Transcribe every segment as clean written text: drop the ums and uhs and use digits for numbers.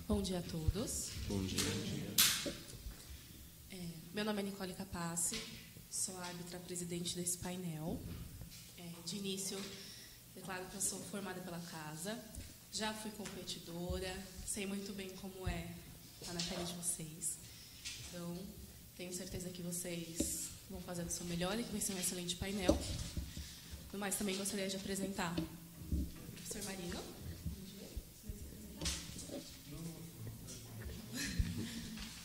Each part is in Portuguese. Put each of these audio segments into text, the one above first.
Bom dia a todos. Bom dia. Meu nome é Nicole Capassi, sou a árbitra-presidente desse painel. De início, declaro que eu sou formada pela casa, já fui competidora, sei muito bem como é estar na pele de vocês. Então, tenho certeza que vocês vão fazer o seu melhor e que vai ser um excelente painel. No mais, também gostaria de apresentar o professor Marino.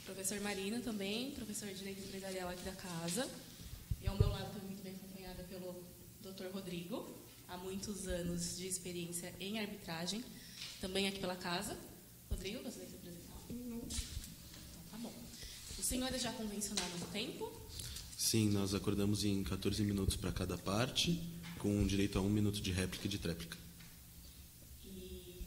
Professor Marina também, professor de Direito Empresarial aqui da casa. E ao meu lado estou muito bem acompanhada pelo Dr. Rodrigo, há muitos anos de experiência em arbitragem, também aqui pela casa. Rodrigo, gostaria de se apresentar? Não. Então, tá bom. Os senhores já convencionaram o tempo? Sim, nós acordamos em 14 minutos para cada parte, com direito a 1 minuto de réplica e de tréplica. E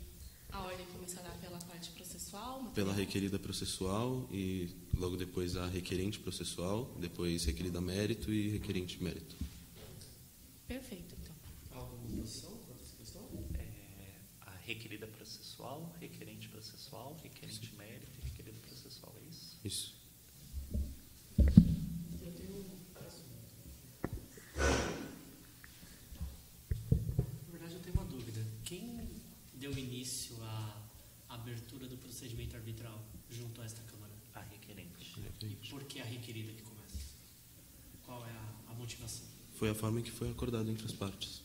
a ordem começará pela parte processual? Pela requerida processual e logo depois a requerente processual, depois requerida mérito e requerente mérito. Perfeito, então. Alguma oposição para essa questão? A requerida processual, requerente mérito e requerido processual, é isso? Isso. Na verdade, eu tenho uma dúvida. Quem deu início à abertura do procedimento arbitral junto a esta Câmara? A requerente. E por que a requerida que começa? Qual é a motivação? Foi a forma em que foi acordado entre as partes.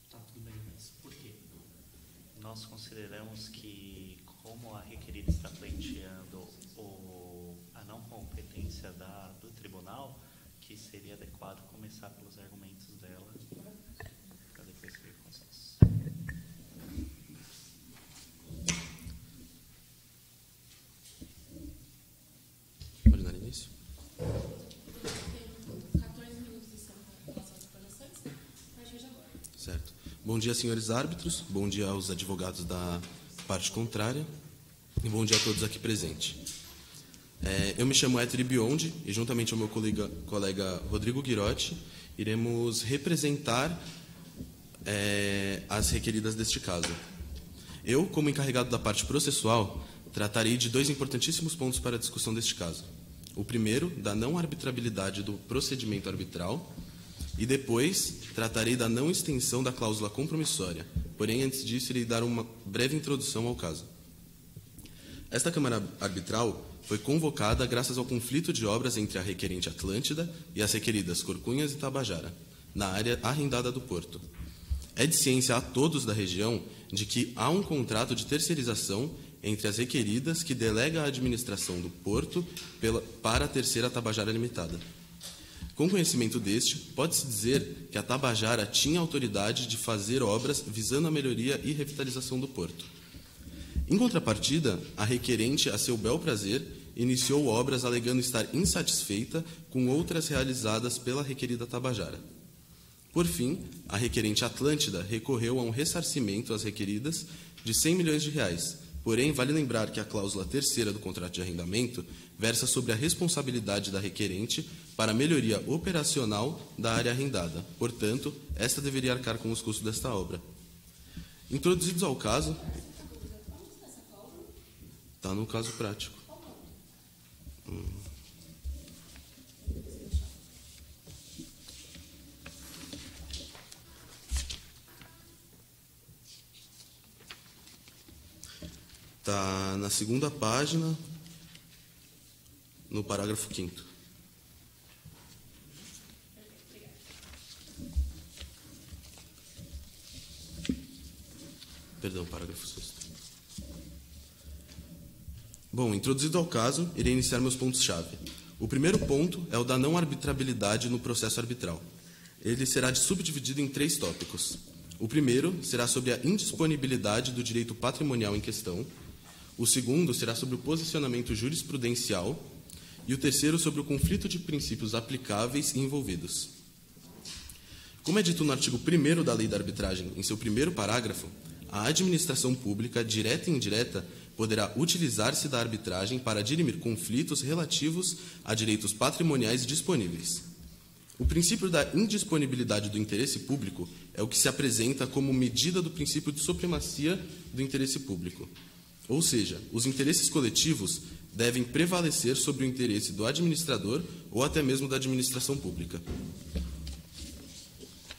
Tá, tudo bem, mas por quê? Nós consideramos que, como a requerida está pleiteando a não competência do tribunal, que seria adequado começar pelos argumentos dela, para depois ver com os Pode dar início? 14 minutos de relações e informações, a partir de agora. Certo. Bom dia, senhores árbitros. Bom dia aos advogados da parte contrária. E bom dia a todos aqui presentes. Eu me chamo Héctor Biondi e, juntamente ao meu colega Rodrigo Guirotti, iremos representar as requeridas deste caso. Eu, como encarregado da parte processual, tratarei de 2 importantíssimos pontos para a discussão deste caso. O primeiro, da não arbitrabilidade do procedimento arbitral, e depois tratarei da não extensão da cláusula compromissória. Porém, antes disso, irei dar uma breve introdução ao caso. Esta Câmara Arbitral foi convocada graças ao conflito de obras entre a requerente Atlântida e as requeridas Corcunhas e Tabajara, na área arrendada do Porto. É de ciência a todos da região de que há um contrato de terceirização entre as requeridas que delega a administração do Porto para a terceira Tabajara Limitada. Com conhecimento deste, pode-se dizer que a Tabajara tinha autoridade de fazer obras visando a melhoria e revitalização do Porto. Em contrapartida, a requerente, a seu bel prazer, iniciou obras alegando estar insatisfeita com outras realizadas pela requerida Tabajara. Por fim, a requerente Atlântida recorreu a um ressarcimento às requeridas de R$100 milhões. Porém, vale lembrar que a cláusula terceira do contrato de arrendamento versa sobre a responsabilidade da requerente para a melhoria operacional da área arrendada. Portanto, esta deveria arcar com os custos desta obra. Introduzidos ao caso... Está no caso prático. Está na segunda página, no parágrafo 5º. Perdão, parágrafo 6º. Bom, introduzido ao caso, irei iniciar meus pontos-chave. O primeiro ponto é o da não arbitrabilidade no processo arbitral. Ele será subdividido em 3 tópicos. O primeiro será sobre a indisponibilidade do direito patrimonial em questão. O segundo será sobre o posicionamento jurisprudencial. E o terceiro sobre o conflito de princípios aplicáveis e envolvidos. Como é dito no artigo 1º da Lei da Arbitragem, em seu primeiro parágrafo, a administração pública, direta e indireta, poderá utilizar-se da arbitragem para dirimir conflitos relativos a direitos patrimoniais disponíveis. O princípio da indisponibilidade do interesse público é o que se apresenta como medida do princípio de supremacia do interesse público. Ou seja, os interesses coletivos devem prevalecer sobre o interesse do administrador ou até mesmo da administração pública.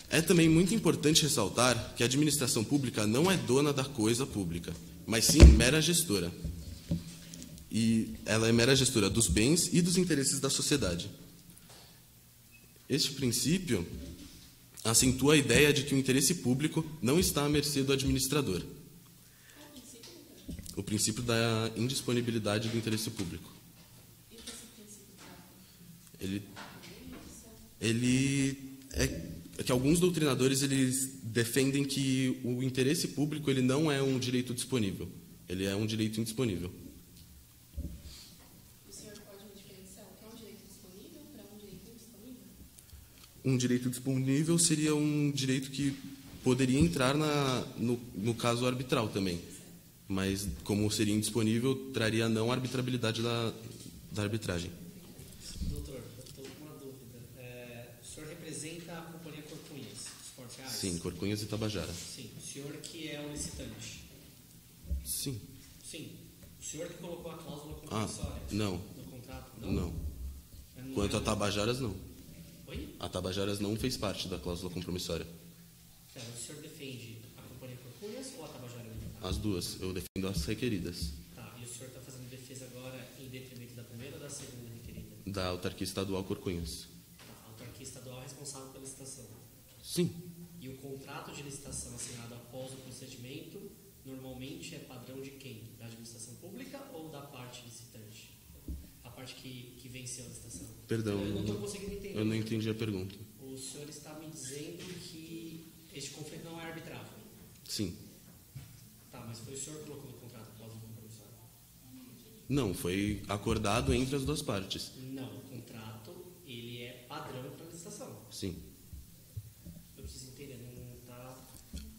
É também muito importante ressaltar que a administração pública não é dona da coisa pública, mas sim mera gestora. E ela é mera gestora dos bens e dos interesses da sociedade. Este princípio acentua a ideia de que o interesse público não está à mercê do administrador. O princípio da indisponibilidade do interesse público. Ele é que alguns doutrinadores eles defendem que o interesse público ele não é um direito disponível, ele é um direito indisponível. O senhor pode me diferenciar o que é um direito disponível para um direito indisponível? Um direito disponível seria um direito que poderia entrar no caso arbitral também, mas como seria indisponível, traria a não arbitrabilidade da arbitragem. Doutor, eu estou com uma dúvida. O senhor representa a Companhia Corcunhas, dos Portos Reais? Sim, Corcunhas e Tabajara. Sim. O senhor que é o licitante? Sim. Sim. O senhor que colocou a cláusula compromissória? Não. No contrato? Não. Quanto a Tabajaras, não. Oi? A Tabajaras não fez parte da cláusula compromissória. Pera, o senhor defende a Companhia Corcunhas ou a Tabajara? As duas. Eu defendo as requeridas. Tá. E o senhor está fazendo defesa agora em detrimento da primeira ou da segunda requerida? Da autarquia estadual Corcunhas. Tá. A autarquia estadual é responsável pela licitação. Sim. E o contrato de licitação assinado após o procedimento normalmente é padrão de quem? Da administração pública ou da parte licitante? A parte que venceu a licitação? Perdão, Eu não estou conseguindo entender. eu não entendi a pergunta. O senhor está me dizendo que este conflito não é arbitrável. Sim. Tá, mas foi o senhor que colocou no contrato cláusula compromissória? Não, foi acordado entre as duas partes. Não, o contrato ele é padrão para licitação. Sim. Eu preciso entender, não está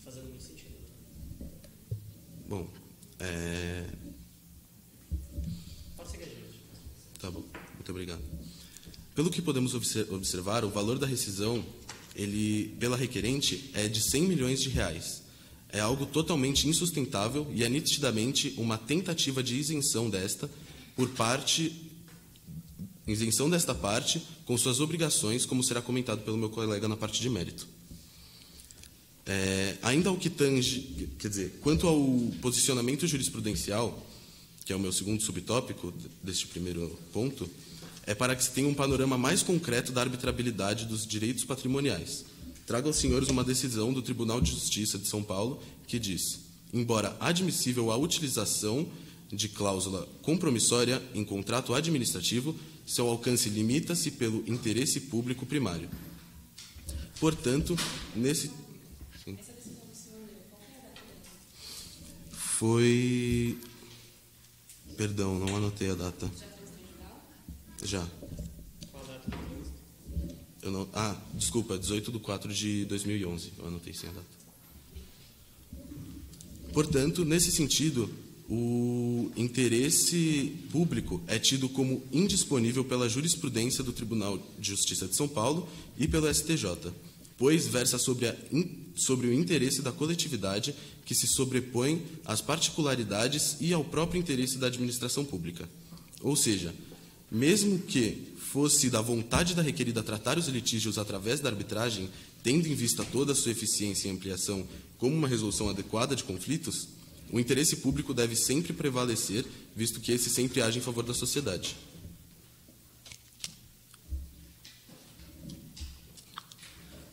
fazendo muito sentido. Bom, Pode seguir adiante. tá bom. Muito obrigado. Pelo que podemos observar, o valor da rescisão, ele, pela requerente, é de 100 milhões de reais. É algo totalmente insustentável e é nitidamente uma tentativa de isenção desta parte com suas obrigações, como será comentado pelo meu colega na parte de mérito. Ainda ao que tange, quanto ao posicionamento jurisprudencial, que é o meu segundo subtópico deste primeiro ponto, é para que se tenha um panorama mais concreto da arbitrabilidade dos direitos patrimoniais. Trago aos senhores uma decisão do Tribunal de Justiça de São Paulo que diz: embora admissível a utilização de cláusula compromissória em contrato administrativo, seu alcance limita-se pelo interesse público primário. Portanto, nesse... Sim. Essa decisão do senhor, qual é a data dela? Foi... Perdão, não anotei a data. Já transtou em julgado? Já. Qual a data do trânsito? Eu não... desculpa, 18/4/2011. Eu anotei sem a data. Portanto, nesse sentido, o interesse público é tido como indisponível pela jurisprudência do Tribunal de Justiça de São Paulo e pelo STJ, pois versa sobre o interesse da coletividade que se sobrepõe às particularidades e ao próprio interesse da administração pública. Ou seja, mesmo que fosse da vontade da requerida tratar os litígios através da arbitragem, tendo em vista toda a sua eficiência e ampliação como uma resolução adequada de conflitos, o interesse público deve sempre prevalecer, visto que esse sempre age em favor da sociedade.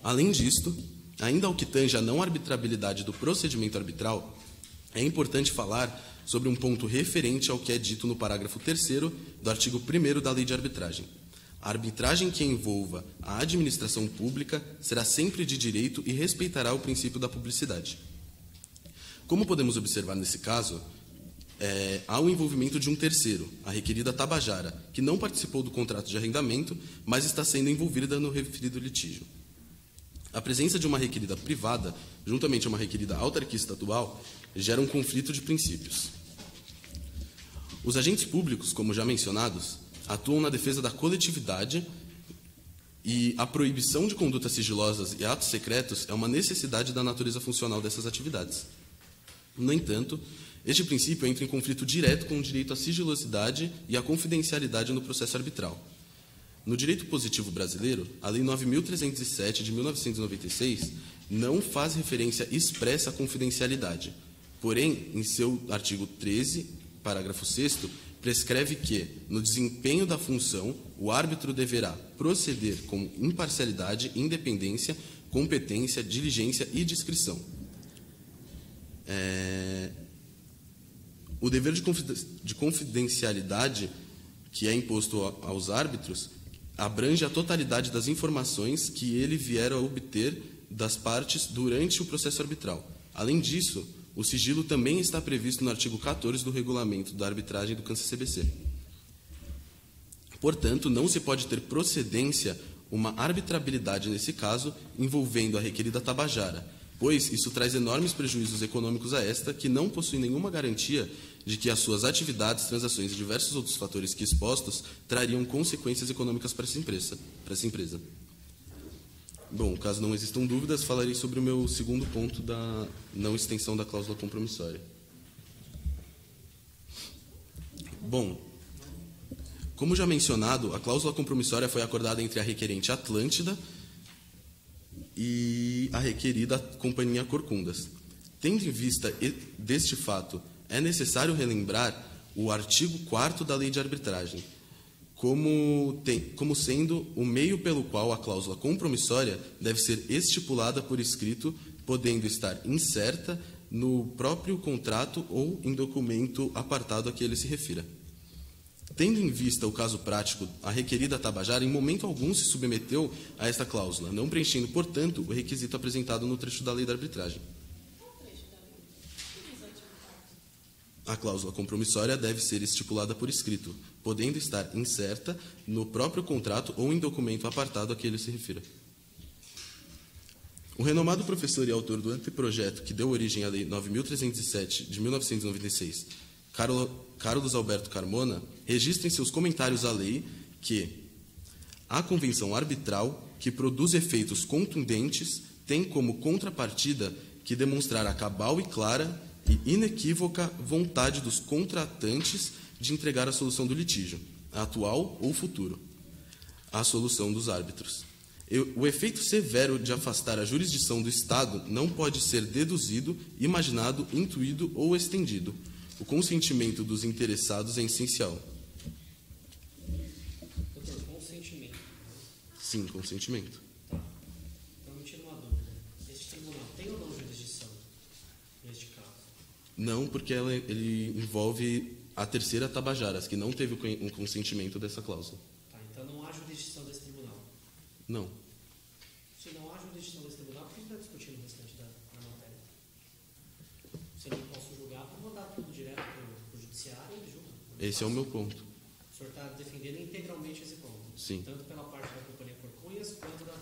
Além disto, ainda ao que tange a não arbitrabilidade do procedimento arbitral, é importante falar sobre um ponto referente ao que é dito no parágrafo 3º do artigo 1º da Lei de Arbitragem. A arbitragem que envolva a administração pública será sempre de direito e respeitará o princípio da publicidade. Como podemos observar nesse caso, há o envolvimento de um terceiro, a requerida Tabajara, que não participou do contrato de arrendamento, mas está sendo envolvida no referido litígio. A presença de uma requerida privada, juntamente a uma requerida autarquia estadual, gera um conflito de princípios. Os agentes públicos, como já mencionados, atuam na defesa da coletividade e a proibição de condutas sigilosas e atos secretos é uma necessidade da natureza funcional dessas atividades. No entanto, Este princípio entra em conflito direto com o direito à sigilosidade e à confidencialidade no processo arbitral. No direito positivo brasileiro, a Lei 9.307, de 1996, não faz referência expressa à confidencialidade. Porém, em seu artigo 13, parágrafo 6º, prescreve que, no desempenho da função, o árbitro deverá proceder com imparcialidade, independência, competência, diligência e discrição. O dever de confidencialidade que é imposto aos árbitros abrange a totalidade das informações que ele vier a obter das partes durante o processo arbitral. Além disso, o sigilo também está previsto no artigo 14 do Regulamento da Arbitragem do CANCE-CBC. Portanto, não se pode ter procedência uma arbitrabilidade nesse caso envolvendo a requerida Tabajara, pois isso traz enormes prejuízos econômicos a esta, que não possui nenhuma garantia de que as suas atividades, transações e diversos outros fatores que expostos trariam consequências econômicas para essa empresa. Bom, caso não existam dúvidas, falarei sobre o meu segundo ponto da não extensão da cláusula compromissória. Bom, como já mencionado, a cláusula compromissória foi acordada entre a requerente Atlântida e a requerida Companhia Corcundas. Tendo em vista deste fato, é necessário relembrar o artigo 4º da Lei de Arbitragem, como sendo o meio pelo qual a cláusula compromissória deve ser estipulada por escrito, podendo estar incerta no próprio contrato ou em documento apartado a que ele se refira. Tendo em vista o caso prático, a requerida Tabajara em momento algum se submeteu a esta cláusula, não preenchendo, portanto, o requisito apresentado no trecho da Lei da Arbitragem. A cláusula compromissória deve ser estipulada por escrito, podendo estar incerta no próprio contrato ou em documento apartado a que ele se refira. O renomado professor e autor do anteprojeto que deu origem à Lei 9.307, de 1996, Carlos Alberto Carmona, registra em seus comentários à lei que a convenção arbitral, que produz efeitos contundentes, tem como contrapartida que demonstrar a cabal e clara e inequívoca vontade dos contratantes de entregar a solução do litígio, atual ou futuro, à solução dos árbitros. O efeito severo de afastar a jurisdição do Estado não pode ser deduzido, imaginado, intuído ou estendido. O consentimento dos interessados é essencial. Doutor, consentimento. Sim, consentimento. Tá. Então, me tira uma dúvida. Este tribunal tem ou não jurisdição neste caso? Não, porque ele envolve a terceira Tabajaras, que não teve o consentimento dessa cláusula. Tá, então não há jurisdição desse tribunal. Não. Se não há jurisdição desse tribunal, por que está discutindo o restante da matéria? Se eu não posso julgar, vou mandar tudo direto para o judiciário e ele julga. Esse é o meu ponto. O senhor está defendendo integralmente esse ponto? Sim. Tanto pela parte da Companhia Corcunhas quanto da...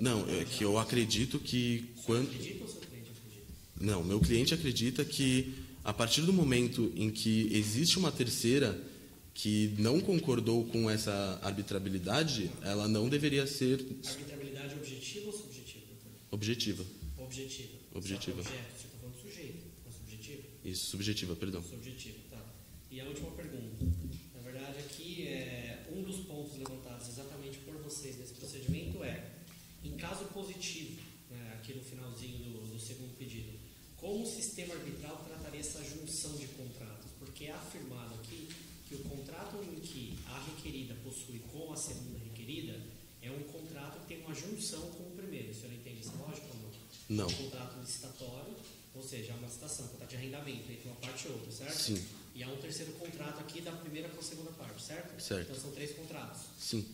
Não, é que eu acredito que... O senhor acredita ou o seu cliente acredita? Não, meu cliente acredita que, a partir do momento em que existe uma terceira que não concordou com essa arbitrabilidade, ela não deveria ser... Arbitrabilidade objetiva ou subjetiva, doutor? Objetiva. Objetiva. Objetiva. Só que objeto, você está falando de sujeito, não subjetiva? Isso, subjetiva, perdão. Subjetiva, tá. E a última pergunta. Na verdade, aqui, um dos pontos levantados exatamente por vocês nesse procedimento é, em caso positivo, né, aqui no finalzinho do segundo pedido, como o sistema arbitral trataria essa junção de contratos? Porque é afirmado aqui que o contrato em que a requerida possui com a segunda requerida é um contrato que tem uma junção com o primeiro. O senhor entende essa lógica ou não? Não. É um contrato licitatório, ou seja, é uma licitação, contrato de arrendamento entre uma parte e outra, certo? Sim. E há um terceiro contrato aqui da primeira com a segunda parte, certo? Certo. Então são 3 contratos. Sim.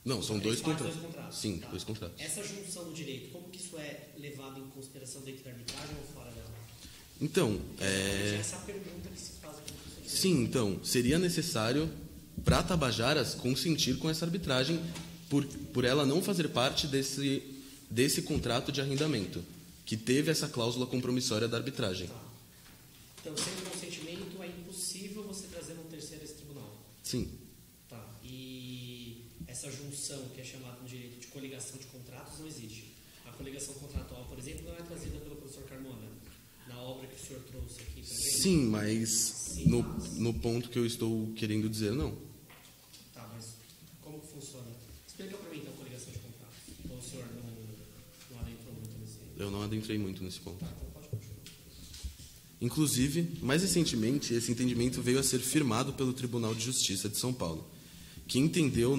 Não, são Três dois partes, contratos. 2 contratos. Sim, Tá. 2 contratos. Essa junção do direito, como que isso é levado em consideração dentro da arbitragem ou fora dela? Então, Essa é a pergunta que se faz aqui no procedimento. sim, então, seria necessário para Tabajaras consentir com essa arbitragem por ela não fazer parte desse contrato de arrendamento, que teve essa cláusula compromissória da arbitragem. Tá. Então, sem consentimento, é impossível você trazer um terceiro a esse tribunal. Sim. Tá. E essa junção, que é chamada no direito de coligação de contratos, não existe. A coligação contratual, por exemplo, não é trazida pelo professor Carmona. na obra que o senhor trouxe aqui pra gente? Sim, mas no ponto que eu estou querendo dizer, não. Tá, mas como que funciona? Explica para mim, então, coligação de contratos. Ou o senhor não adentrou muito nesse... Eu não adentrei muito nesse ponto. Tá, então pode continuar. Inclusive, mais recentemente, esse entendimento veio a ser firmado pelo Tribunal de Justiça de São Paulo, que entendeu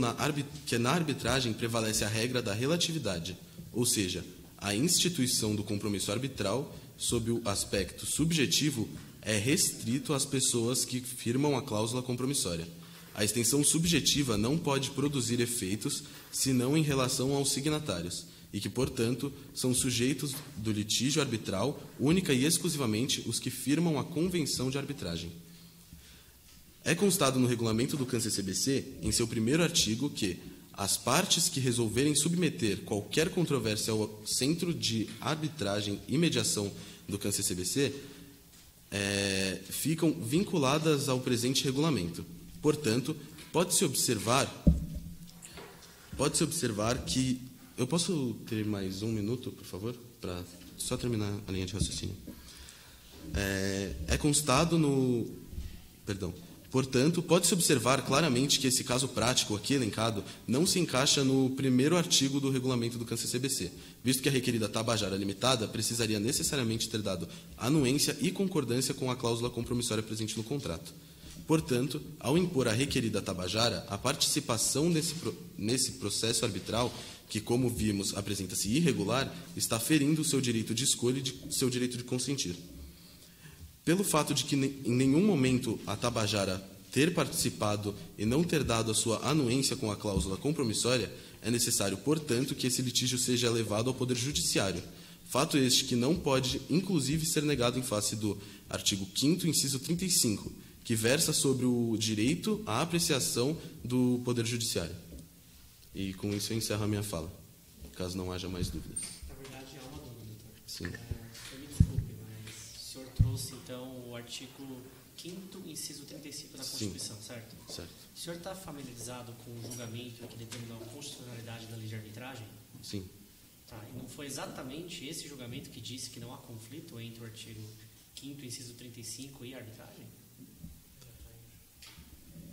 que na arbitragem prevalece a regra da relatividade, ou seja, a instituição do compromisso arbitral, sob o aspecto subjetivo, é restrito às pessoas que firmam a cláusula compromissória. A extensão subjetiva não pode produzir efeitos senão em relação aos signatários, e que, portanto, são sujeitos do litígio arbitral única e exclusivamente os que firmam a convenção de arbitragem. É constado no regulamento do CAN-CCBC, em seu primeiro artigo, que as partes que resolverem submeter qualquer controvérsia ao Centro de Arbitragem e Mediação do CAN-CCBC ficam vinculadas ao presente regulamento. Portanto, pode-se observar que... Eu posso ter mais um minuto, por favor, para só terminar a linha de raciocínio? É constado no... Perdão. Portanto, pode-se observar claramente que esse caso prático aqui elencado não se encaixa no primeiro artigo do regulamento do CAN-CCBC, visto que a requerida Tabajara Limitada precisaria necessariamente ter dado anuência e concordância com a cláusula compromissória presente no contrato. Portanto, ao impor à requerida Tabajara a participação nesse processo arbitral, que, como vimos, apresenta-se irregular, está ferindo o seu direito de escolha e seu direito de consentir. Pelo fato de que em nenhum momento a Tabajara ter participado e não ter dado a sua anuência com a cláusula compromissória, é necessário, portanto, que esse litígio seja levado ao Poder Judiciário. Fato este que não pode, inclusive, ser negado em face do artigo 5º, inciso 35, que versa sobre o direito à apreciação do Poder Judiciário. E com isso eu encerro a minha fala, caso não haja mais dúvidas. Na verdade, há uma dúvida, então. Sim. Me desculpe, mas o senhor trouxe, então, o artigo 5º, inciso 35 da Constituição, Sim. certo? Certo. O senhor está familiarizado com o julgamento que determinou a constitucionalidade da lei de arbitragem? Sim. Tá, e não foi exatamente esse julgamento que disse que não há conflito entre o artigo 5º, inciso 35 e a arbitragem?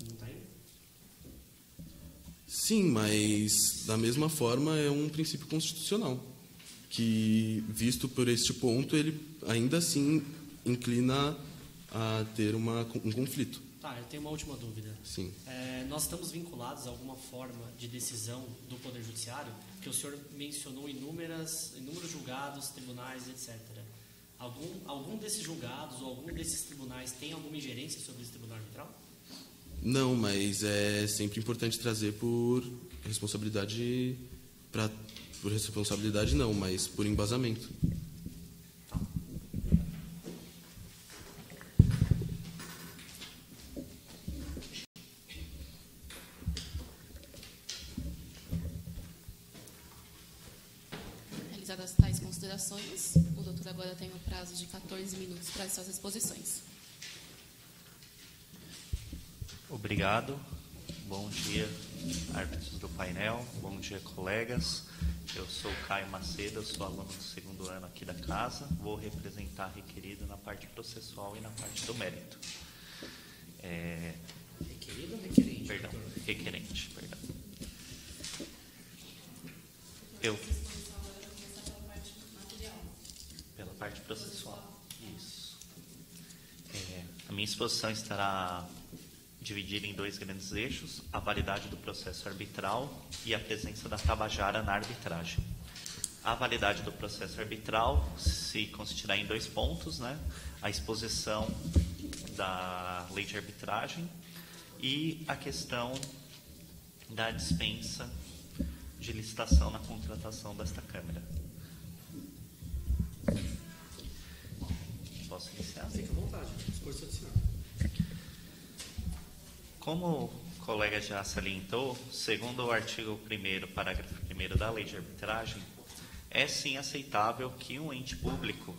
Não está aí? Sim, mas, da mesma forma, é um princípio constitucional, que, visto por este ponto, ele ainda assim inclina a ter um conflito. Tá, eu tenho uma última dúvida. Sim. Nós estamos vinculados a alguma forma de decisão do Poder Judiciário, que o senhor mencionou inúmeros julgados, tribunais, etc. Algum desses julgados ou algum desses tribunais tem alguma ingerência sobre esse tribunal arbitral? Não, mas é sempre importante trazer por responsabilidade, por responsabilidade não, mas por embasamento. Tá. Realizadas tais considerações, o doutor agora tem o prazo de 14 minutos para as suas exposições. Obrigado. Bom dia, árbitros do painel. Bom dia, colegas. Eu sou Caio Macedo, eu sou aluno do segundo ano aqui da casa. Vou representar a requerida na parte processual e na parte do mérito. Requerido ou requerente? Perdão, doutor? requerente, perdão. Pela parte processual. Isso. A minha exposição estará dividida em dois grandes eixos: a validade do processo arbitral e a presença da Tabajara na arbitragem. A validade do processo arbitral se consistirá em 2 pontos, né? A exposição da lei de arbitragem e a questão da dispensa de licitação na contratação desta Câmara. Posso iniciar? Fique à vontade, discurso do senhor. Como o colega já salientou, segundo o artigo 1º, parágrafo 1º da Lei de Arbitragem, é sim aceitável que um ente público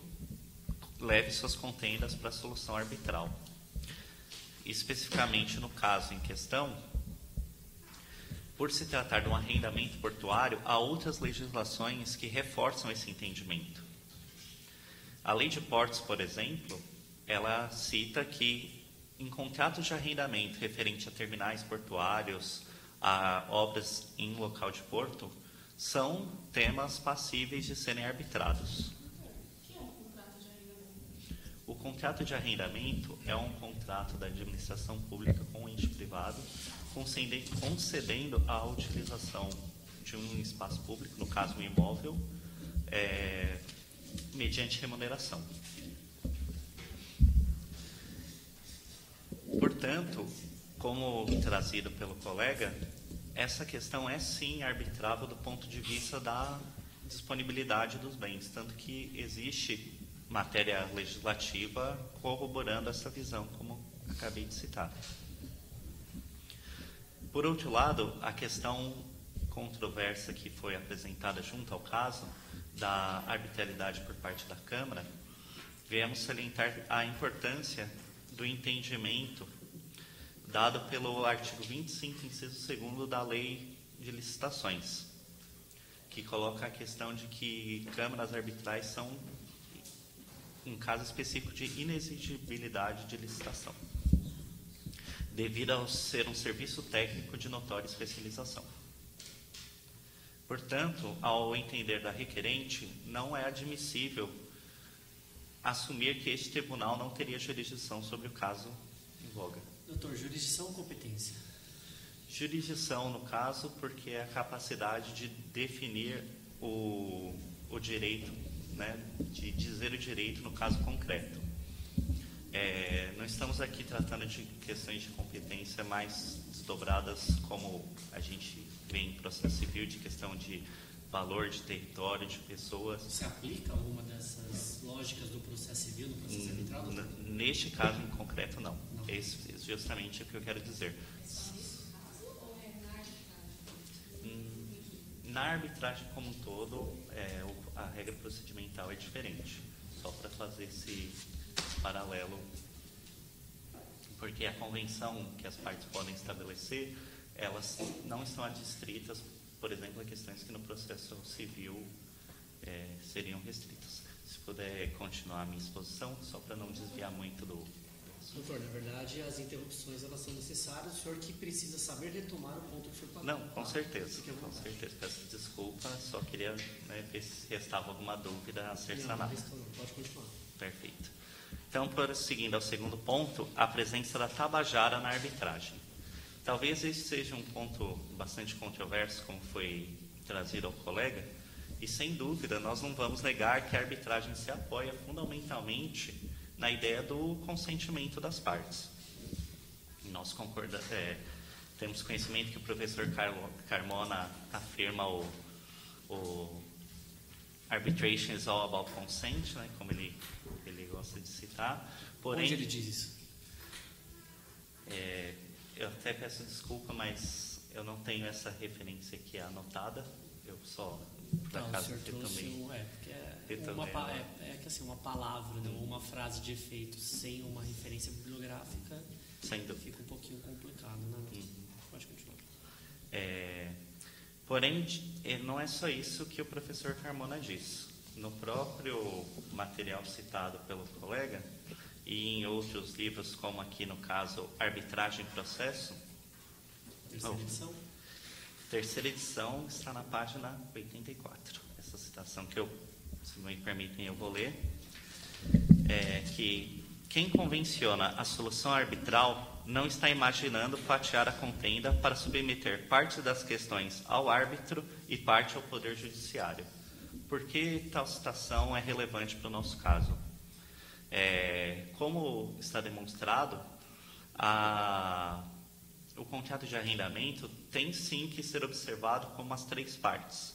leve suas contendas para a solução arbitral. Especificamente no caso em questão, por se tratar de um arrendamento portuário, há outras legislações que reforçam esse entendimento. A lei de portos, por exemplo, ela cita que em contratos de arrendamento referente a terminais portuários, a obras em local de porto, são temas passíveis de serem arbitrados. O que é um contrato de arrendamento? O contrato de arrendamento é um contrato da administração pública com um ente privado, concedendo a utilização de um espaço público, no caso um imóvel, mediante remuneração. Portanto, como trazido pelo colega, essa questão é sim arbitrável do ponto de vista da disponibilidade dos bens, tanto que existe matéria legislativa corroborando essa visão, como acabei de citar. Por outro lado, a questão controversa que foi apresentada junto ao caso da arbitrariedade por parte da Câmara, viemos salientar a importância do entendimento dado pelo artigo 25, inciso 2º da Lei de Licitações, que coloca a questão de que câmaras arbitrais são um caso específico de inexigibilidade de licitação, devido a ser um serviço técnico de notória especialização. Portanto, ao entender da requerente, não é admissível assumir que este tribunal não teria jurisdição sobre o caso em voga. Doutor, jurisdição ou competência? Jurisdição, no caso, porque é a capacidade de definir o direito, né, de dizer o direito no caso concreto. Não estamos aqui tratando de questões de competência mais desdobradas, como a gente vê em processo civil, de questão de valor de território, de pessoas. Se aplica alguma dessas lógicas do processo civil no processo arbitral? Neste caso em concreto, não. Esse é justamente o que eu quero dizer. Só nesse caso ou é na arbitragem? Na arbitragem como um todo, a regra procedimental é diferente. Só para fazer esse paralelo, porque a convenção que as partes podem estabelecer, elas não estão adstritas, por exemplo, a questões que no processo civil seriam restritas. Se puder continuar a minha exposição, só para não desviar muito do... Doutor, na verdade, as interrupções elas são necessárias, o senhor que precisa saber retomar o ponto que foi falado. Não, com certeza, com certeza. Peço desculpa, só queria ver se restava alguma dúvida a ser sanada. Não, pode continuar. Perfeito. Então, prosseguindo ao segundo ponto, a presença da tabajara na arbitragem. Talvez esse seja um ponto bastante controverso, como foi trazido ao colega, e sem dúvida nós não vamos negar que a arbitragem se apoia fundamentalmente na ideia do consentimento das partes. Nós temos conhecimento que o professor Carmona afirma o arbitration is all about consent, né, como ele gosta de citar. Porém, onde ele diz isso? Eu até peço desculpa, mas eu não tenho essa referência aqui anotada. Eu só, por acaso, retomei. Uma palavra, né, uma frase de efeito sem uma referência bibliográfica fica um pouquinho complicado, né? Pode continuar. Porém, não é só isso que o professor Carmona diz. No próprio material citado pelo colega e em outros livros, como aqui no caso Arbitragem e Processo, terceira edição está na página 84. Essa citação que se me permitem, eu vou ler, que quem convenciona a solução arbitral não está imaginando fatiar a contenda para submeter parte das questões ao árbitro e parte ao Poder Judiciário. Por que tal citação é relevante para o nosso caso? Como está demonstrado, o contrato de arrendamento tem sim que ser observado como as três partes: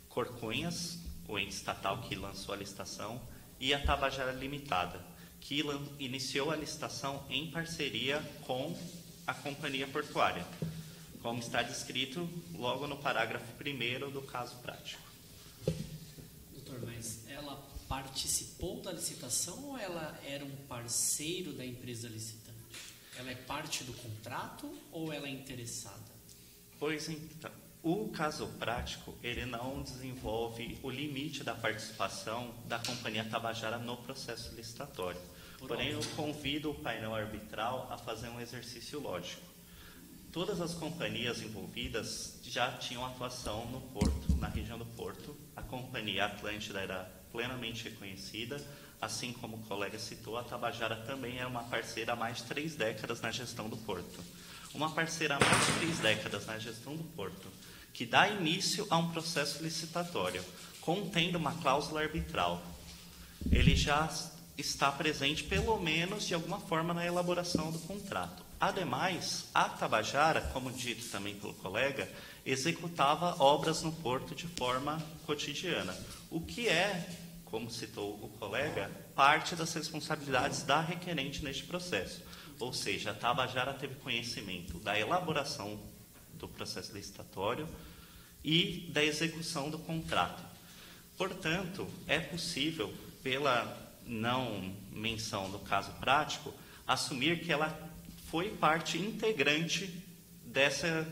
Corcunhas, o ente estatal que lançou a licitação, e a Tabajara Limitada, que iniciou a licitação em parceria com a companhia portuária, como está descrito logo no parágrafo 1º do caso prático. Doutor, mas ela participou da licitação ou ela era um parceiro da empresa licitante? Ela é parte do contrato ou ela é interessada? Pois então, O caso prático, ele não desenvolve o limite da participação da Companhia Tabajara no processo licitatório. Porém, eu convido o painel arbitral a fazer um exercício lógico. Todas as companhias envolvidas já tinham atuação no porto, na região do porto. A Companhia Atlântida era plenamente reconhecida, assim como o colega citou, a Tabajara também era uma parceira há mais de 3 décadas na gestão do porto. Uma parceira há mais de 3 décadas na gestão do porto, que dá início a um processo licitatório, contendo uma cláusula arbitral. Ele já está presente, pelo menos de alguma forma, na elaboração do contrato. Ademais, a Tabajara, como dito também pelo colega, executava obras no porto de forma cotidiana, o que é, como citou o colega, parte das responsabilidades da requerente neste processo. Ou seja, a Tabajara teve conhecimento da elaboração do processo licitatório e da execução do contrato. Portanto, é possível, pela não menção do caso prático, assumir que ela foi parte integrante dessa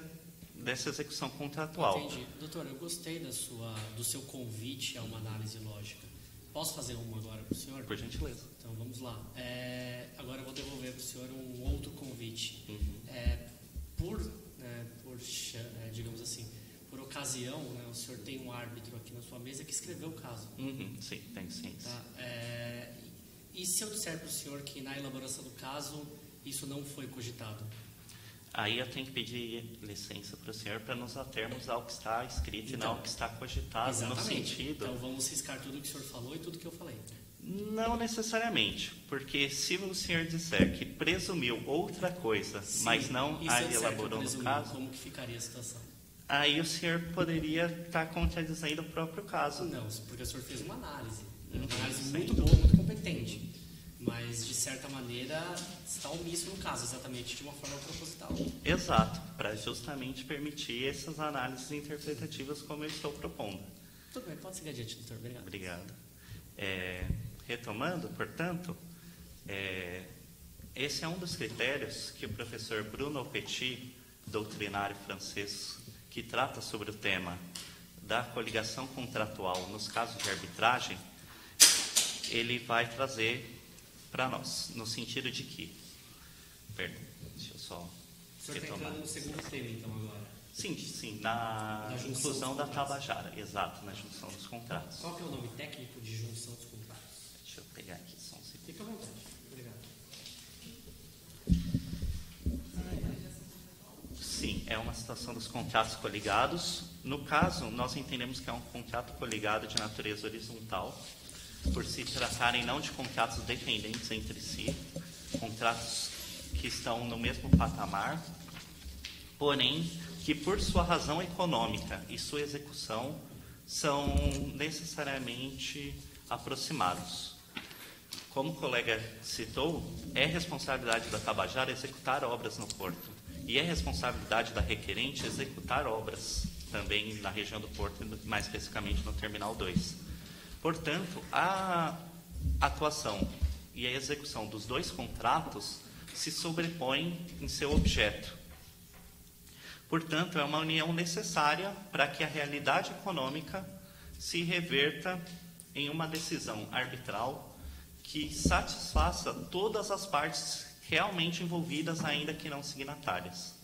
execução contratual. Entendi. Doutor, eu gostei do seu convite a uma análise lógica. Posso fazer uma agora para o senhor? Por gentileza. Então, vamos lá. Agora eu vou devolver para o senhor um outro convite. Digamos assim, por ocasião, né, o senhor tem um árbitro aqui na sua mesa que escreveu o caso. Sim, tem sim. Tá? E se eu disser para o senhor que na elaboração do caso isso não foi cogitado? Aí eu tenho que pedir licença para o senhor para nos atermos ao que está escrito e não ao que está cogitado. Exatamente. No sentido... Então vamos riscar tudo o que o senhor falou e tudo que eu falei. Não necessariamente, porque se o senhor disser que presumiu outra coisa, Sim, mas não a elaborou no caso, como que ficaria a situação? aí o senhor poderia estar contradizendo o próprio caso. Não, porque o senhor fez uma análise. Uma Uhum, análise sem muito dúvida. boa, muito competente. Mas, de certa maneira, está omisso no caso, exatamente de uma forma proposital. Exato, para justamente permitir essas análises interpretativas como eu estou propondo. Tudo bem, pode seguir adiante, doutor. Obrigado. Obrigado. Retomando, portanto, esse é um dos critérios que o professor Bruno Petit, doutrinário francês, que trata sobre o tema da coligação contratual nos casos de arbitragem, ele vai trazer para nós, no sentido de que... Perdão, deixa eu só O senhor está retomar. entrando no segundo tema, então, agora. Sim, na junção inclusão dos da contratos. Tabajara, exato, na junção dos contratos. Qual que é o nome técnico de junção dos contratos? Deixa eu pegar aqui só um segundo. Fica à vontade. Obrigado. Sim, é uma situação dos contratos coligados. No caso, nós entendemos que é um contrato coligado de natureza horizontal, por se tratarem não de contratos dependentes entre si, contratos que estão no mesmo patamar, porém que por sua razão econômica e sua execução são necessariamente aproximados. Como o colega citou, é responsabilidade da Tabajara executar obras no porto e é responsabilidade da requerente executar obras também na região do porto, mais especificamente no Terminal 2. Portanto, a atuação e a execução dos dois contratos se sobrepõem em seu objeto. Portanto, é uma união necessária para que a realidade econômica se reverta em uma decisão arbitral que satisfaça todas as partes realmente envolvidas, ainda que não signatárias.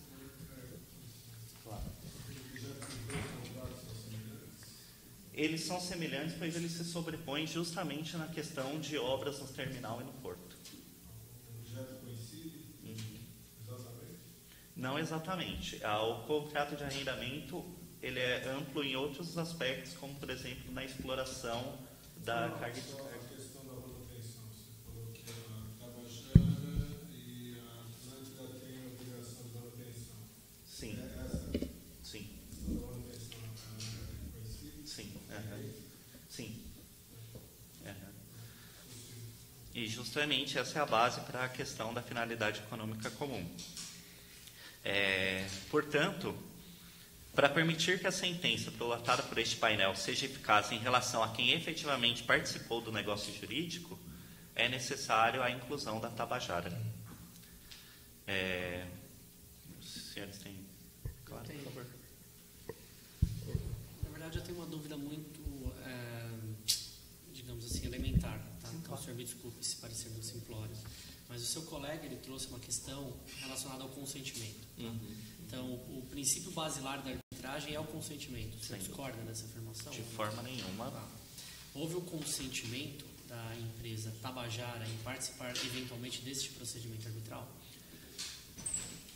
Eles são semelhantes, pois eles se sobrepõem justamente na questão de obras no terminal e no porto. Não exatamente. O contrato de arrendamento ele é amplo em outros aspectos, como, por exemplo, na exploração da carga e descarga. A questão da manutenção. Você falou que a Tabajara e a Atlântida têm a obrigação de manutenção. Sim. Essa Sim. questão da manutenção é conhecida? Sim. Sim. E justamente essa é a base para a questão da finalidade econômica comum. Portanto, para permitir que a sentença prolatada por este painel seja eficaz em relação a quem efetivamente participou do negócio jurídico, é necessário a inclusão da Tabajara. Os senhores têm... Claro, por favor. verdade, eu tenho uma dúvida muito, digamos assim, elementar. Tá? Então, o senhor me desculpe se parecer muito simplório. Mas o seu colega, ele trouxe uma questão relacionada ao consentimento. Tá? Então, o princípio basilar da arbitragem é o consentimento. Você discorda dessa afirmação? De forma nenhuma. Tá. Houve o consentimento da empresa Tabajara em participar eventualmente deste procedimento arbitral?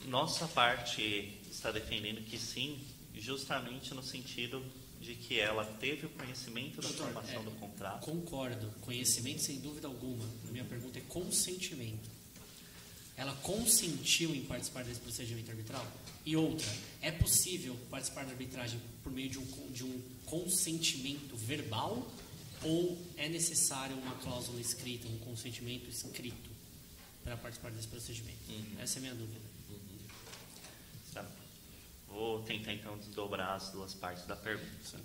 Nossa parte está defendendo que sim, justamente no sentido de que ela teve o conhecimento da formação do contrato. Concordo. Conhecimento, sem dúvida alguma. A minha pergunta é consentimento. Ela consentiu em participar desse procedimento arbitral? E outra, é possível participar da arbitragem por meio de um consentimento verbal ou é necessário uma cláusula escrita, um consentimento escrito para participar desse procedimento? Essa é a minha dúvida. Tá. Vou tentar então desdobrar as duas partes da pergunta.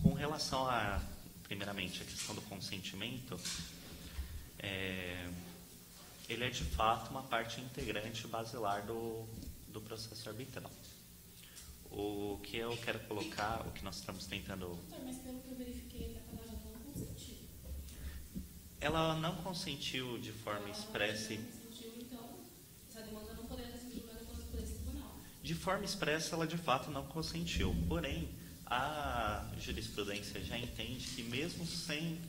Com relação a, primeiramente, a questão do consentimento, ele é de fato uma parte integrante basilar do processo arbitral. O que eu quero colocar, o que nós estamos tentando... Mas pelo que eu verifiquei, a Tabajara não consentiu. Ela não consentiu de forma expressa. Não consentiu, então, essa demanda não poderia ter sido julgada por esse tribunal. De forma expressa, ela de fato não consentiu. Porém, a jurisprudência já entende que mesmo sem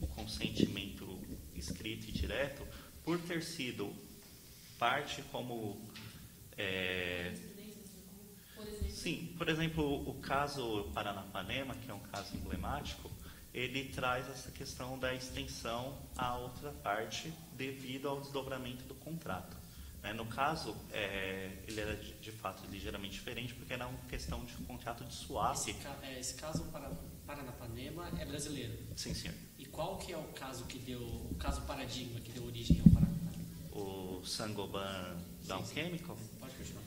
o consentimento escrito e direto, por ter sido parte como... Sim, por exemplo, o caso Paranapanema, que é um caso emblemático, ele traz essa questão da extensão à outra parte devido ao desdobramento do contrato. No caso, ele era de fato ligeiramente diferente porque era uma questão de contrato de swap. Esse caso Paranapanema é brasileiro? Sim, senhor. E qual que é o caso paradigma que deu origem ao Paranapanema? O Saint-Gobain Dow Chemical? Pode continuar.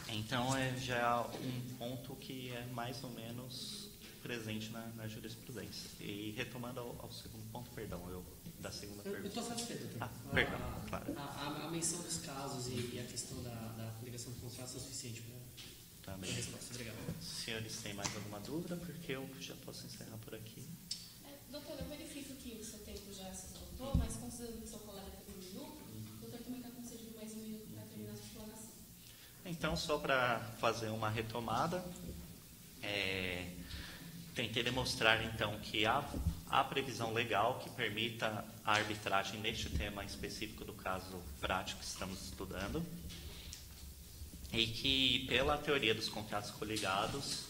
Então, já é um ponto que é mais ou menos presente na jurisprudência. E retomando ao segundo ponto, da segunda pergunta. Eu estou satisfeito. Perdão, claro. A menção dos casos e a questão da ligação do contrato é suficiente para a resposta. Obrigado. Os senhores têm mais alguma dúvida? Porque eu já posso encerrar por aqui. Doutor, eu verifico que o seu tempo já se esgotou, mas considerando que o seu colega teve 1 minuto, o doutor também está concedido mais 1 minuto para terminar a sua explanação. Então, só para fazer uma retomada, tentei demonstrar, então, que há previsão legal que permita a arbitragem neste tema específico do caso prático que estamos estudando e que, pela teoria dos contratos coligados,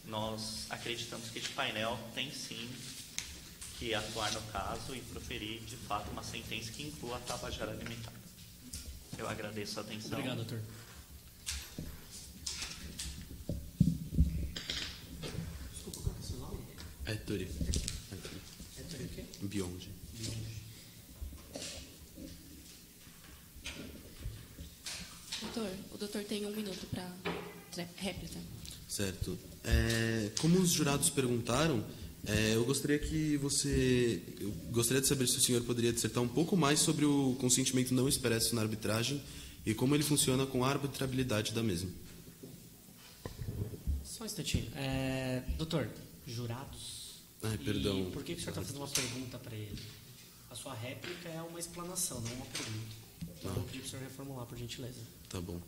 nós acreditamos que este painel tem, sim, que atuar no caso e proferir, de fato, uma sentença que inclua a Tabajara Alimentar. Eu agradeço a atenção. Obrigado, doutor. Desculpa, qual é o seu nome? Ettore. Ettore o quê? Bionde. Doutor, o doutor tem 1 minuto para réplica. Certo. Como os jurados perguntaram, eu gostaria de saber se o senhor poderia dissertar um pouco mais sobre o consentimento não expresso na arbitragem e como ele funciona com a arbitrabilidade da mesma. Só um instantinho. Doutor, jurados? Perdão. E por que o senhor está fazendo uma pergunta para ele? A sua réplica é uma explanação, não uma pergunta. Então, eu vou pedir para o senhor reformular, por gentileza. Tá bom.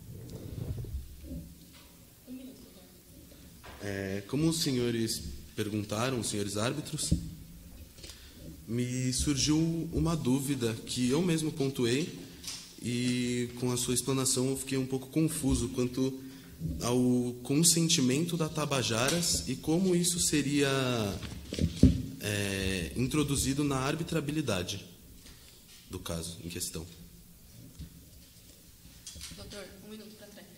1 minuto, doutor. Como os senhores perguntaram, os senhores árbitros, me surgiu uma dúvida que eu mesmo pontuei e com a sua explanação eu fiquei um pouco confuso quanto ao consentimento da Tabajaras e como isso seria introduzido na arbitrabilidade do caso em questão. Doutor, 1 minuto para réplica.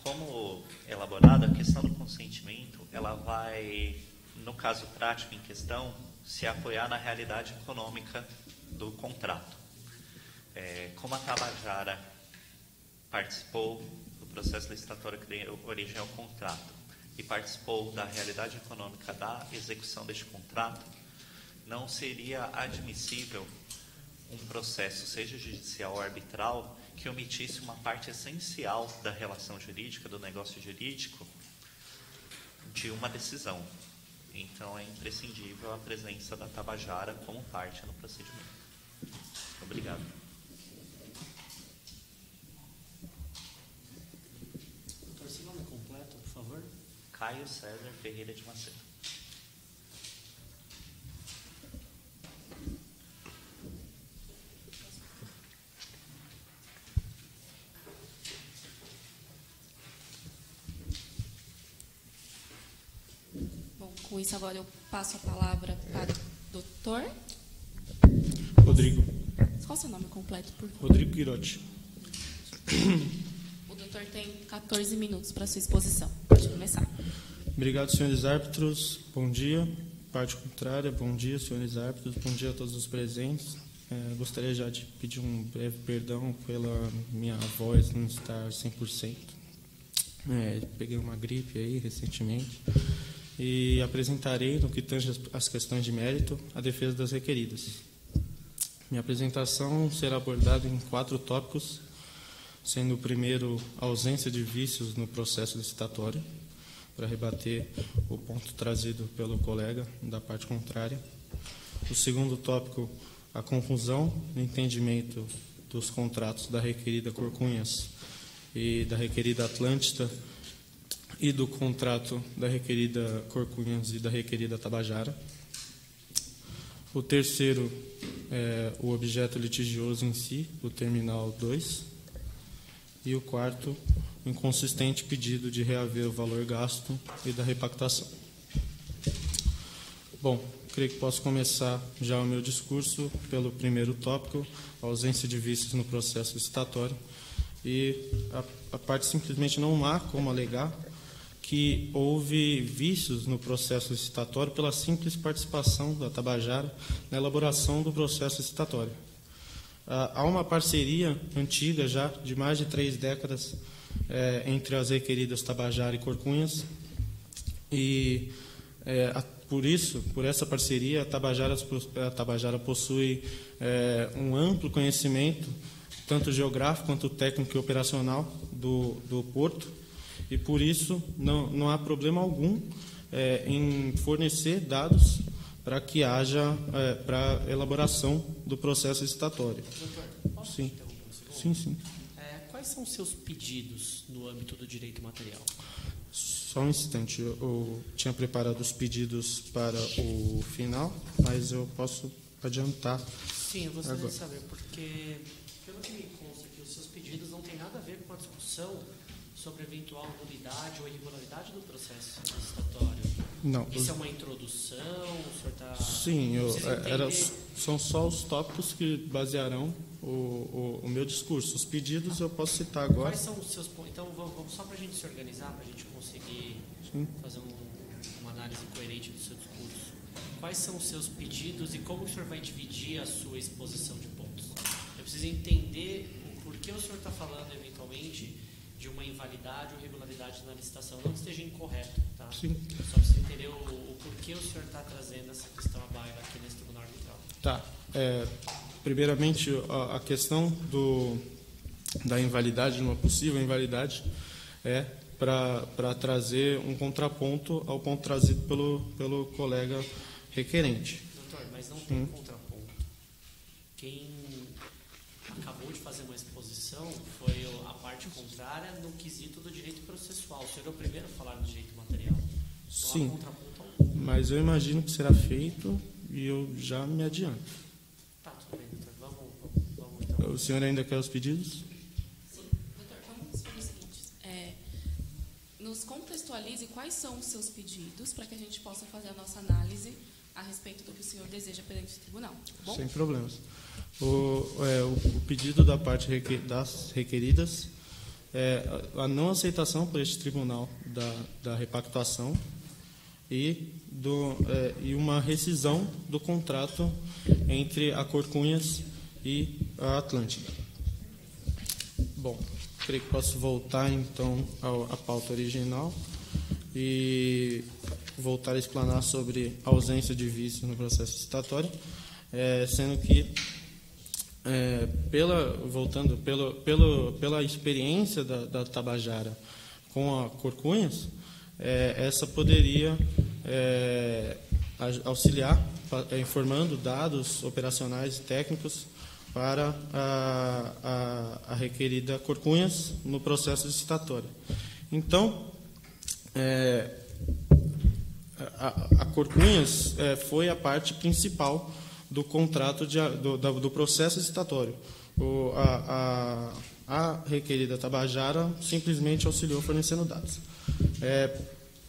Como elaborada, a questão do consentimento, ela vai, no caso prático em questão, se apoiar na realidade econômica do contrato. Como a Tabajara participou do processo licitatório que deu origem ao contrato e participou da realidade econômica da execução deste contrato, não seria admissível um processo, seja judicial ou arbitral, que omitisse uma parte essencial da relação jurídica, do negócio jurídico, de uma decisão. Então, é imprescindível a presença da Tabajara como parte no procedimento. Obrigado. Doutor, seu nome completo, por favor? Caio César Ferreira de Macedo. Bom, com isso agora eu passo a palavra para o doutor. Rodrigo. Qual o seu nome completo, por favor? Rodrigo Quirotti. O doutor tem 14 minutos para sua exposição. Pode começar. Obrigado, senhores árbitros. Bom dia. Parte contrária, bom dia, senhores árbitros. Bom dia a todos os presentes. Gostaria já de pedir um breve perdão pela minha voz não estar 100%. Peguei uma gripe aí recentemente. E apresentarei, no que tange as questões de mérito, a defesa das requeridas. Minha apresentação será abordada em 4 tópicos, sendo o primeiro a ausência de vícios no processo licitatório, para rebater o ponto trazido pelo colega da parte contrária. O segundo tópico, a confusão no entendimento dos contratos da requerida Corcunhas e da requerida Atlântida e do contrato da requerida Corcunhas e da requerida Tabajara. O terceiro é o objeto litigioso em si, o terminal 2. E o quarto, o inconsistente pedido de reaver o valor gasto e da repactação. Bom, creio que posso começar já o meu discurso pelo primeiro tópico, a ausência de vícios no processo licitatório. E a parte simplesmente não há como alegar que houve vícios no processo licitatório pela simples participação da Tabajara na elaboração do processo licitatório. Há uma parceria antiga já, de mais de 3 décadas, entre as requeridas Tabajara e Corcunhas, e por essa parceria, a Tabajara possui um amplo conhecimento, tanto geográfico quanto técnico e operacional do porto, e por isso não há problema algum em fornecer dados para que haja para a elaboração do processo licitatório. Doutor, posso Sim. te interromper um segundo? Sim. Quais são os seus pedidos no âmbito do direito material? Só um instante, eu tinha preparado os pedidos para o final, mas eu posso adiantar. Sim, eu gostaria Agora. de saber, porque, pelo que me consta aqui, os seus pedidos não têm nada a ver com a discussão sobre eventual nulidade ou irregularidade do processo licitatório. Não. Isso é uma introdução? O senhor está... Sim, são só os tópicos que basearão o meu discurso. Os pedidos eu posso citar agora. Quais são os seus pontos? Então, vamos só para a gente se organizar, para a gente conseguir fazer uma análise coerente do seu discurso. Quais são os seus pedidos e como o senhor vai dividir a sua exposição de pontos? Eu preciso entender o porquê o senhor está falando, eventualmente, de uma invalidade ou irregularidade na licitação. Não que esteja incorreto, tá? Sim. Só preciso entender o porquê o senhor está trazendo essa questão à baila aqui nesse tribunal arbitral. Tá. Primeiramente, a questão da invalidade, de uma possível invalidade, é para trazer um contraponto ao ponto trazido pelo colega requerente. Doutor, mas não tem contraponto. Quem acabou de fazer uma exposição foi a parte contrária no quesito do direito processual. O senhor é o primeiro a falar do direito material. Não Sim, há contraponto algum. mas eu imagino que será feito e eu já me adianto. Tá, tudo bem, doutor. Vamos então. O senhor ainda quer os pedidos? Sim, doutor, vamos fazer o seguinte. Nos contextualize quais são os seus pedidos para que a gente possa fazer a nossa análise a respeito do que o senhor deseja perante o tribunal. Tá bom? Sem problemas. O pedido da parte das requeridas é a não aceitação por este tribunal da repactuação e uma rescisão do contrato entre a Corcunhas e a Atlântida. Bom, creio que posso voltar então à pauta original e voltar a explanar sobre a ausência de vícios no processo licitatório, sendo que pela experiência da Tabajara com a Corcunhas, essa poderia auxiliar, informando dados operacionais e técnicos para a requerida Corcunhas no processo licitatório. Então, a Corcunhas foi a parte principal do contrato do processo licitatório. A requerida Tabajara simplesmente auxiliou fornecendo dados.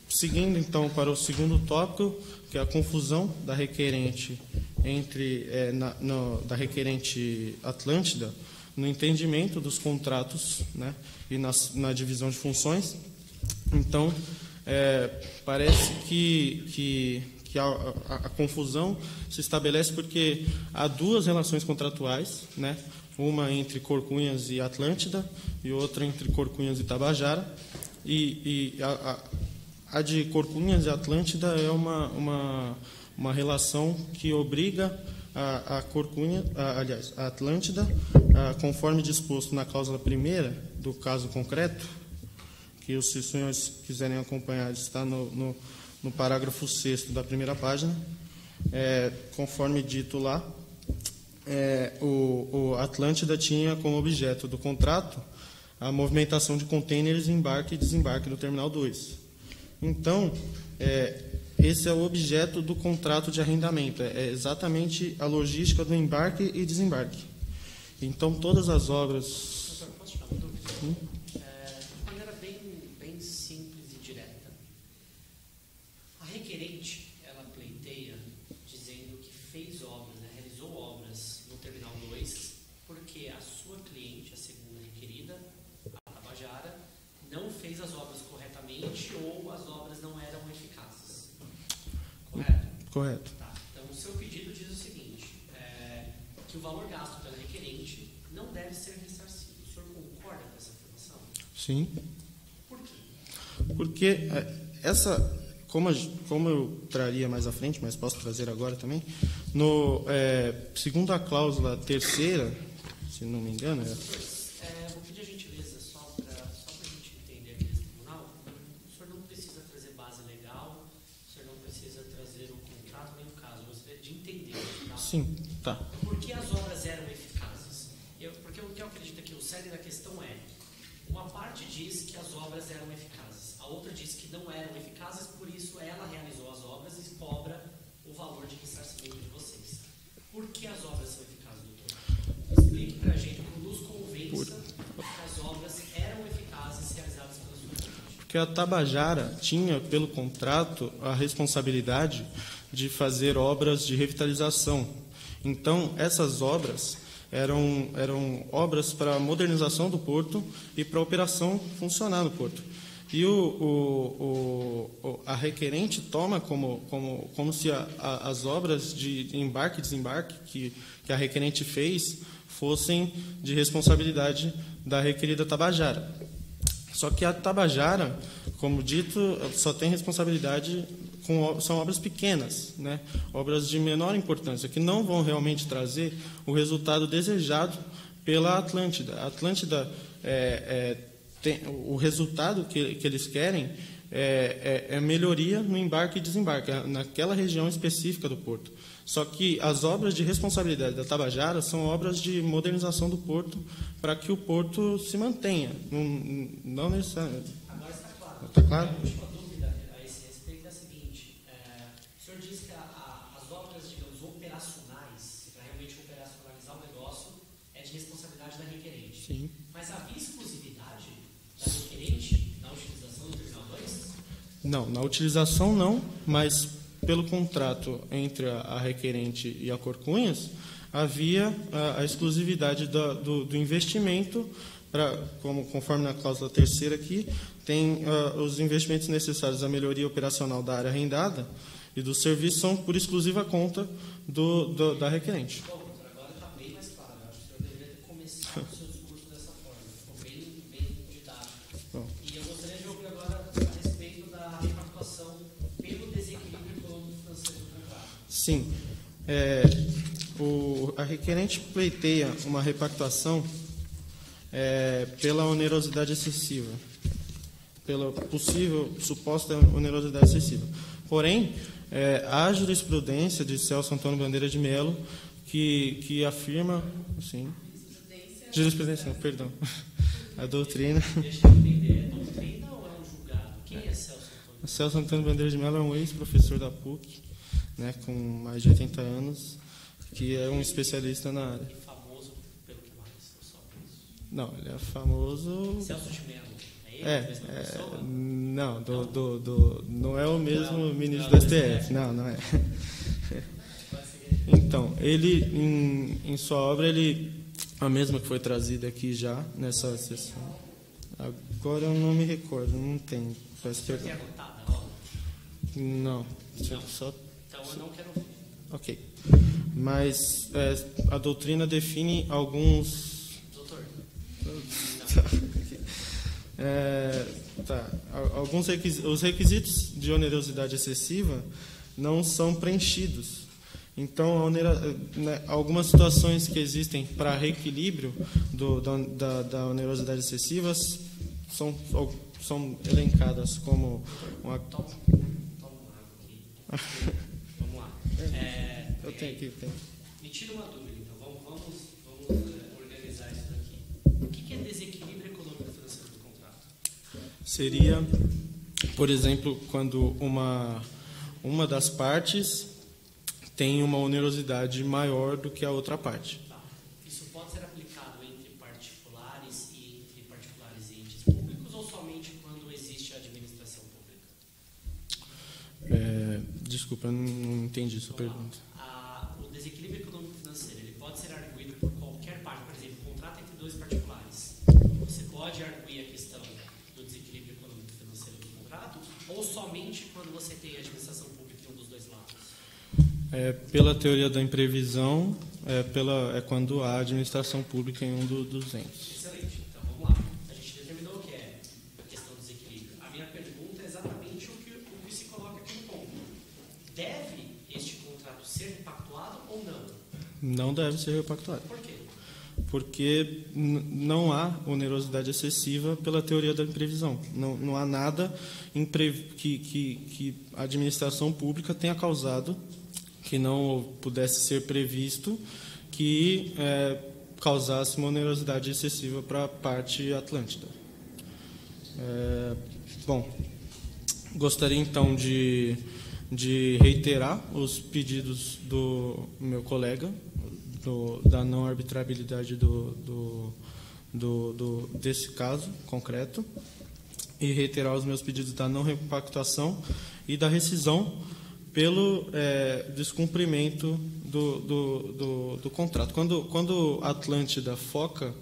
Seguindo, então, para o segundo tópico, que é a confusão da requerente da requerente Atlântida no entendimento dos contratos, né, e na divisão de funções. Então, parece que a confusão se estabelece porque há duas relações contratuais, né, uma entre Corcunhas e Atlântida e outra entre Corcunhas e Tabajara, e a de Corcunhas e Atlântida é uma relação que obriga a Atlântida, conforme disposto na cláusula primeira do caso concreto, que os senhores quiserem acompanhar, está no parágrafo 6º da primeira página, conforme dito lá, o Atlântida tinha como objeto do contrato a movimentação de contêineres, embarque e desembarque no Terminal 2. Então, esse é o objeto do contrato de arrendamento, é exatamente a logística do embarque e desembarque. Então, todas as obras... Posso tirar uma dúvida? De maneira bem simples e direta. A requerente, ela pleiteia dizendo que fez obras, né, realizou obras no Terminal 2, porque a sua cliente, a segunda requerida, a Tabajara, não fez as obras corretamente ou as obras não eram eficazes. Correto? Correto. Tá. Então, o seu pedido diz o seguinte, que o valor gasto pela requerente não deve ser ressarcido. O senhor concorda com essa afirmação? Sim. Por quê? Porque como eu traria mais à frente, mas posso trazer agora também, segundo a cláusula terceira, se não me engano... Vou pedir a gentileza, só para a gente entender aqui nesse tribunal, o senhor não precisa trazer base legal, o senhor não precisa trazer o contrato nem o caso, eu gostaria de entender. Tá? Sim, tá. Por que as obras eram eficazes? Porque o que eu acredito que o cerne da questão uma parte diz que as obras eram eficazes, a outra diz que não eram eficazes, por isso ela realizou as obras e cobra o valor de ressarcimento de vocês. Por que as obras são eficazes, doutor? Explique para a gente, nos convença que as obras eram eficazes realizadas pela sua cliente. Porque a Tabajara tinha, pelo contrato, a responsabilidade de fazer obras de revitalização. Então, essas obras eram obras para a modernização do porto e para a operação funcionar no porto. E a requerente toma como se as obras de embarque e desembarque que a requerente fez fossem de responsabilidade da requerida Tabajara. Só que a Tabajara, como dito, só tem responsabilidade são obras pequenas, né? Obras de menor importância, que não vão realmente trazer o resultado desejado pela Atlântida. A Atlântida, o resultado que eles querem é melhoria no embarque e desembarque, naquela região específica do porto. Só que as obras de responsabilidade da Tabajara são obras de modernização do porto para que o porto se mantenha. Não necessariamente. Agora está claro. Está claro? A última dúvida a esse respeito é a seguinte. O senhor diz que as obras, digamos, operacionais, para realmente operacionalizar o negócio, é de responsabilidade da requerente. Sim. Mas havia exclusividade da requerente na utilização do Terminal 2? Não, na utilização não, mas pelo contrato entre a requerente e a Corcunhas, havia a exclusividade do investimento, conforme na cláusula terceira aqui, tem os investimentos necessários à melhoria operacional da área arrendada e do serviço são por exclusiva conta da requerente. Bom, doutor, agora está bem mais claro. Eu acho que o senhor deveria ter começado o seu discurso dessa forma. Ficou bem didático. Bom. E eu gostaria de ouvir agora a respeito da repactuação pelo desequilíbrio econômico financeiro do contrato. Sim. A requerente pleiteia uma repactuação pela onerosidade excessiva, pela possível, suposta onerosidade excessiva. Porém, há jurisprudência de Celso Antônio Bandeira de Melo que afirma, assim, jurisprudência, não, perdão, a doutrina. Deixa eu entender, é doutrina ou é um julgado? Quem é Celso Antônio? Celso Antônio Bandeira de Melo é um ex-professor da PUC, né, com mais de 80 anos, que é um especialista na área. Famoso pelo que mais? Ou só por isso? Não, ele é famoso. Celso de Mello. É ele, a mesma pessoa? Não, não é o mesmo ministro do STF. Não é. Então, ele, em sua obra, a mesma que foi trazida aqui já, nessa sessão. Agora eu não me recordo, não tem. Peço Tem perdão. anotada a obra? Não. Não. Só. Então eu não quero ouvir. Ok. Mas a doutrina define alguns. Doutor, Os requisitos de onerosidade excessiva não são preenchidos. Então, algumas situações que existem para reequilíbrio da onerosidade excessiva são elencadas como uma... toma água aqui. Vamos lá. Eu tenho aqui. Me tira uma dúvida, então. Vamos organizar isso daqui. O que é desequilíbrio econômico e financeiro do contrato? Seria, por exemplo, quando uma das partes tem uma onerosidade maior do que a outra parte. Tá. Isso pode ser aplicado entre particulares e entes públicos ou somente quando existe a administração pública? Desculpa, eu não entendi sua Vamos pergunta. lá. O desequilíbrio econômico-financeiro ele pode ser arguído por qualquer parte. Por exemplo, contrato entre dois particulares. Você pode arguir a questão do desequilíbrio econômico-financeiro do contrato ou somente quando você tem a administração pública em um dos dois lados? Pela teoria da imprevisão, é quando há administração pública em um dos entes. Excelente. Então, vamos lá. A gente determinou o que é a questão do desequilíbrio. A minha pergunta é exatamente o que se coloca aqui no ponto. Deve este contrato ser repactuado ou não? Não deve ser repactuado. Por quê? Porque não há onerosidade excessiva pela teoria da imprevisão. Não há nada que a administração pública tenha causado que não pudesse ser previsto que causasse uma onerosidade excessiva para a parte atlântida. Bom, gostaria então de reiterar os pedidos do meu colega, da não arbitrabilidade desse caso concreto, e reiterar os meus pedidos da não repactuação e da rescisão pelo descumprimento do contrato. Quando a Atlântida foca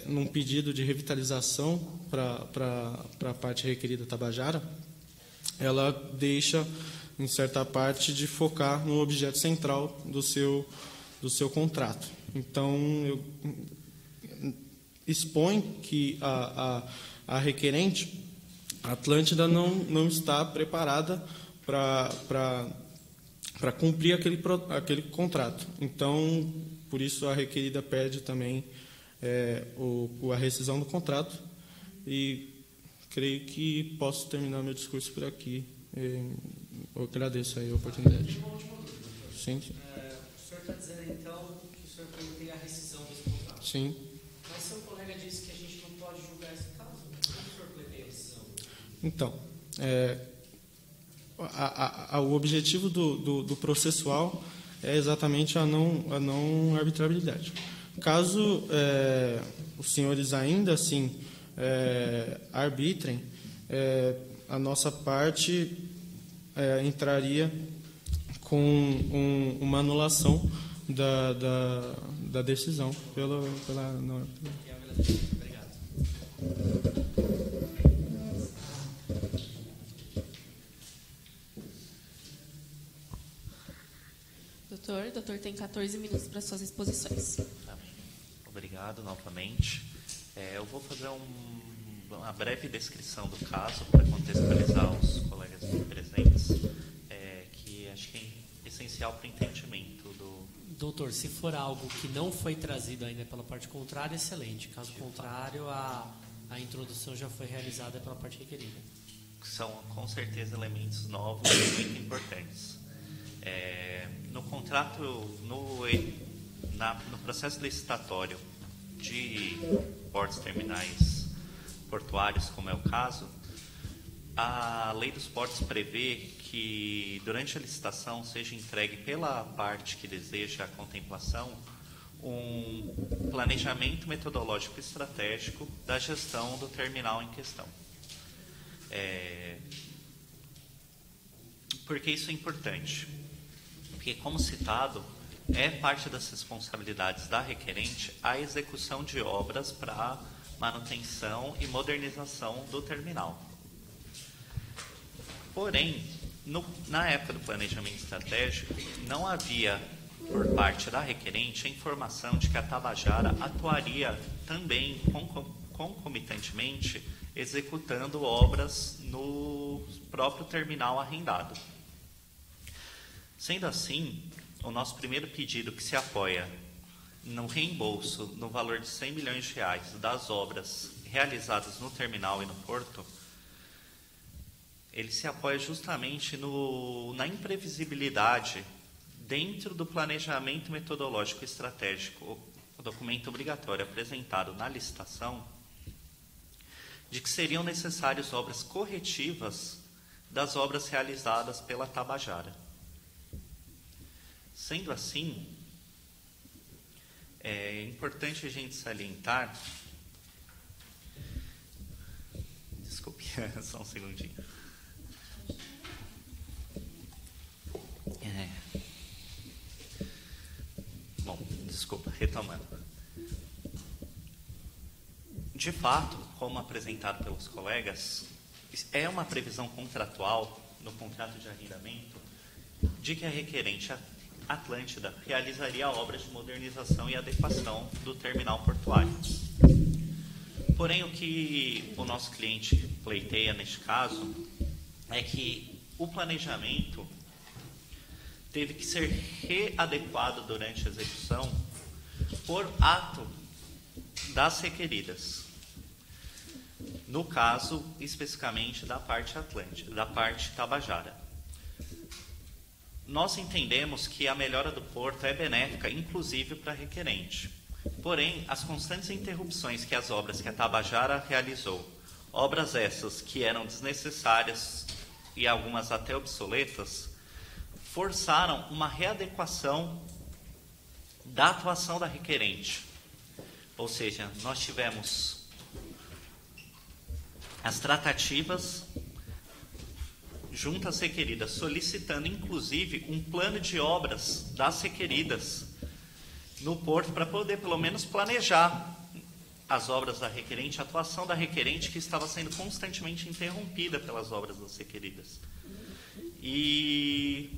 num pedido de revitalização para a parte requerida Tabajara, ela deixa, em certa parte, de focar no objeto central do seu contrato. Então, eu exponho que a requerente, a Atlântida, não está preparada para cumprir aquele contrato. Então, por isso, a requerida pede também a rescisão do contrato e creio que posso terminar meu discurso por aqui. Eu agradeço aí a oportunidade. Uma última dúvida, doutor. Sim. O senhor está dizendo, então, que o senhor pleiteia a rescisão desse contrato. Sim. Mas seu colega disse que a gente não pode julgar esse caso. Como o senhor pleiteia a rescisão? Então, o objetivo do processual é exatamente a não arbitrabilidade. Caso os senhores ainda assim arbitrem, a nossa parte entraria com uma anulação da decisão pela não arbitrabilidade. Obrigado. Doutor tem 14 minutos para suas exposições. Tá bem. Obrigado novamente. Eu vou fazer uma breve descrição do caso para contextualizar os colegas presentes, que acho que é essencial para o entendimento Doutor, se for algo que não foi trazido ainda pela parte contrária, excelente. Caso contrário, a introdução já foi realizada pela parte requerida. São, com certeza, elementos novos e muito importantes. No contrato, no processo licitatório de portos terminais portuários, como é o caso, a Lei dos Portos prevê que, durante a licitação, seja entregue pela parte que deseja a contemplação um planejamento metodológico estratégico da gestão do terminal em questão. Por que isso é importante? Porque, como citado, é parte das responsabilidades da requerente a execução de obras para manutenção e modernização do terminal. Porém, na época do planejamento estratégico, não havia, por parte da requerente, a informação de que a Tabajara atuaria também concomitantemente executando obras no próprio terminal arrendado. Sendo assim, o nosso primeiro pedido, que se apoia no reembolso no valor de R$100 milhões das obras realizadas no terminal e no porto, ele se apoia justamente na imprevisibilidade dentro do planejamento metodológico estratégico, o documento obrigatório apresentado na licitação, de que seriam necessárias obras corretivas das obras realizadas pela Tabajara. Sendo assim, é importante a gente salientar... Desculpe, só um segundinho. Bom, desculpa, retomando. De fato, como apresentado pelos colegas, é uma previsão contratual no contrato de arrendamento de que a requerente Atlântida realizaria obras de modernização e adequação do terminal portuário. Porém, o que o nosso cliente pleiteia neste caso é que o planejamento teve que ser readequado durante a execução por ato das requeridas. No caso, especificamente, da parte Atlântida, da parte Tabajara. Nós entendemos que a melhora do porto é benéfica, inclusive para a requerente. Porém, as constantes interrupções que as obras que a Tabajara realizou, obras essas que eram desnecessárias e algumas até obsoletas, forçaram uma readequação da atuação da requerente. Ou seja, nós tivemos as tratativas junto às requeridas, solicitando inclusive um plano de obras das requeridas no porto para poder pelo menos planejar as obras da requerente, a atuação da requerente que estava sendo constantemente interrompida pelas obras das requeridas. E,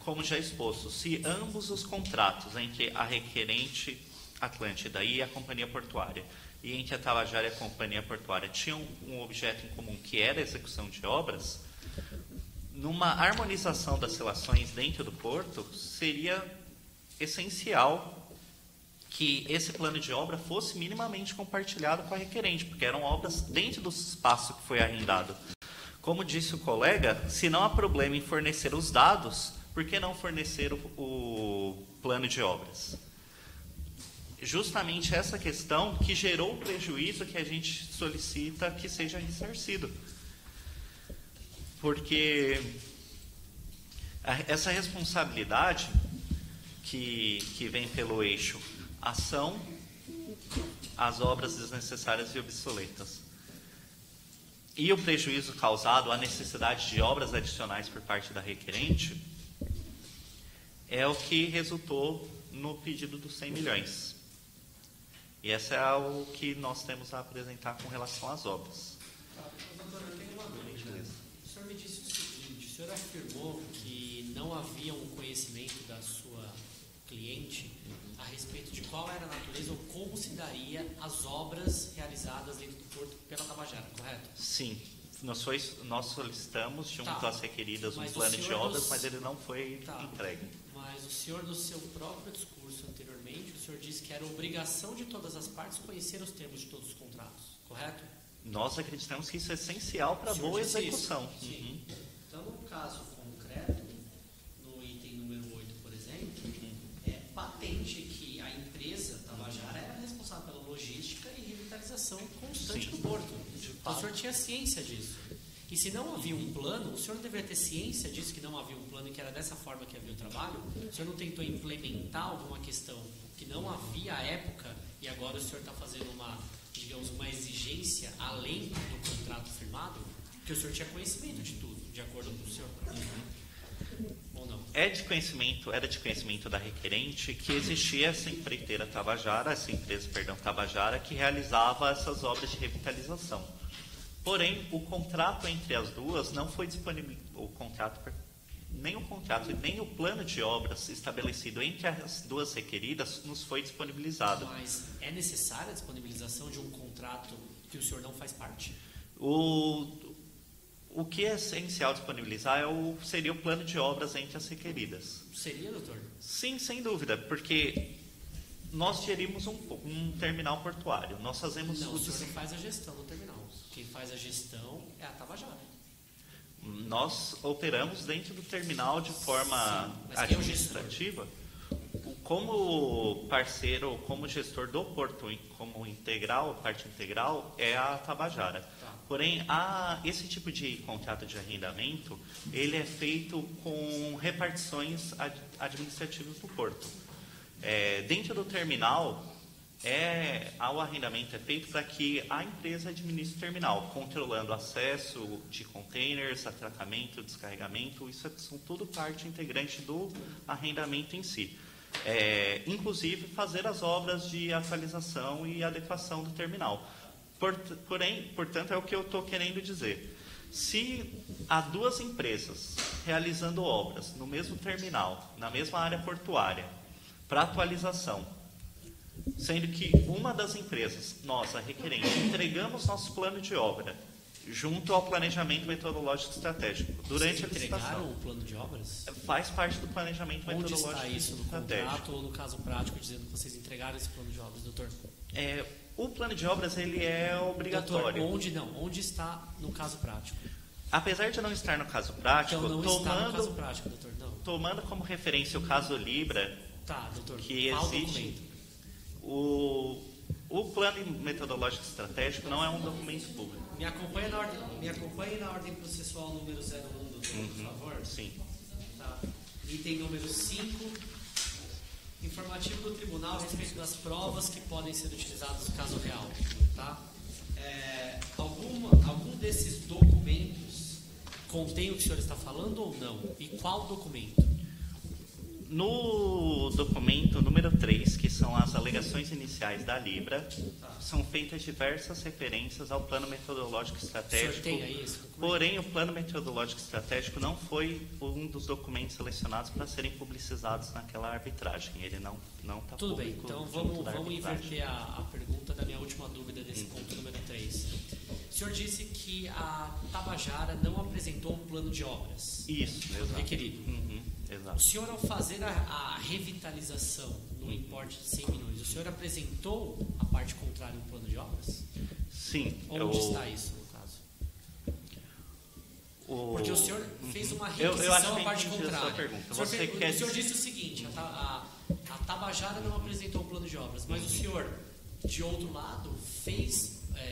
como já exposto, se ambos os contratos entre a requerente Atlântida e a companhia portuária, e entre a Tabajara e a companhia portuária, tinham um objeto em comum, que era a execução de obras, numa harmonização das relações dentro do porto, seria essencial que esse plano de obra fosse minimamente compartilhado com a requerente, porque eram obras dentro do espaço que foi arrendado. Como disse o colega, se não há problema em fornecer os dados, por que não fornecer o plano de obras? Justamente essa questão que gerou o prejuízo que a gente solicita que seja ressarcido. Porque essa responsabilidade que vem pelo eixo ação, as obras desnecessárias e obsoletas, e o prejuízo causado, a necessidade de obras adicionais por parte da requerente, é o que resultou no pedido dos 100 milhões. E essa é o que nós temos a apresentar com relação às obras. Doutora, eu tenho uma dúvida. O senhor me disse o seguinte: o senhor afirmou que não havia um conhecimento da sua cliente a respeito de qual era a natureza ou como se daria as obras realizadas dentro do porto pela Tabajara, correto? Sim, Nós solicitamos junto Tá. às requeridas um Mas o plano de senhor obras, dos- mas ele não foi Tá. entregue. Mas o senhor, no seu próprio discurso anteriormente, o senhor disse que era obrigação de todas as partes conhecer os termos de todos os contratos, correto? Nós acreditamos que isso é essencial para a O senhor boa disse execução. isso? Sim. Uhum. Então, no caso concreto, no item número 8, por exemplo, é patente que a empresa Tabajara era responsável pela logística e revitalização constante Sim. do porto. De Então, o fato. senhor tinha ciência disso. E se não havia um plano, o senhor não deveria ter ciência disso, que não havia um plano e que era dessa forma que havia o trabalho? O senhor não tentou implementar alguma questão que não havia à época e agora o senhor está fazendo uma, digamos, uma exigência além do contrato firmado? Porque o senhor tinha conhecimento de tudo, de acordo com o senhor. Ou não? Era de conhecimento da requerente que existia essa empreiteira Tabajara, Tabajara, que realizava essas obras de revitalização. Porém, o contrato entre as duas não foi disponibilizado. Nem o contrato e nem o plano de obras estabelecido entre as duas requeridas nos foi disponibilizado. Mas é necessária a disponibilização de um contrato que o senhor não faz parte? O que é essencial disponibilizar seria o plano de obras entre as requeridas. Seria, doutor? Sim, sem dúvida, porque nós gerimos um terminal portuário. Nós fazemos Não, o senhor não faz a gestão do terminal. Quem faz a gestão é a Tabajara. Nós operamos dentro do terminal de forma Sim, mas quem é o administrativa. Como parceiro, como gestor do porto, como parte integral, é a Tabajara. Tá. Porém, esse tipo de contrato de arrendamento, ele é feito com repartições administrativas do porto. Dentro do terminal, o arrendamento é feito para que a empresa administre o terminal, controlando o acesso de containers, atracamento, descarregamento, isso são tudo parte integrante do arrendamento em si. Inclusive fazer as obras de atualização e adequação do terminal. Portanto, é o que eu estou querendo dizer. Se há duas empresas realizando obras no mesmo terminal, na mesma área portuária, para atualização, sendo que uma das empresas, nós, a requerente, entregamos nosso plano de obra junto ao planejamento metodológico estratégico durante a Vocês entregaram licitação. o plano de obras? Faz parte do planejamento Onde metodológico está isso no estratégico. contrato ou no caso prático, dizendo que vocês entregaram esse plano de obras, doutor? O plano de obras ele é obrigatório. Doutor, onde está no caso prático? Apesar de não estar no caso prático, Então não está no caso prático, doutor, não. tomando como referência o caso Libra, Tá, doutor, que qual exige documento? o plano metodológico estratégico não é um documento público. Me acompanhe na ordem processual número 01, doutor, por favor. Sim. Tá. Item número 5. Informativo do tribunal a respeito das provas que podem ser utilizadas no caso real. Tá? Algum desses documentos contém o que o senhor está falando ou não? E qual documento? No documento número 3, que são as alegações iniciais da Libra, são feitas diversas referências ao plano metodológico O estratégico. senhor tem aí esse documento? Porém, o plano metodológico estratégico não foi um dos documentos selecionados para serem publicizados naquela arbitragem. Ele não está Tudo bem, público. então junto da vamos arbitragem. inverter a pergunta da minha última dúvida desse ponto número 3. O senhor disse que a Tabajara não apresentou um plano de obras. Isso, exato. Requerido. O Exato. senhor, ao fazer a revitalização no importe de 100 milhões, o senhor apresentou a parte contrária um plano de obras? Sim. Onde está isso, no caso? Porque o senhor fez uma Eu acho requisição que à parte entendi a sua contrária. pergunta. O senhor, Você quer o senhor dizer- disse o seguinte, a Tabajara não apresentou o plano de obras, mas o senhor, de outro lado,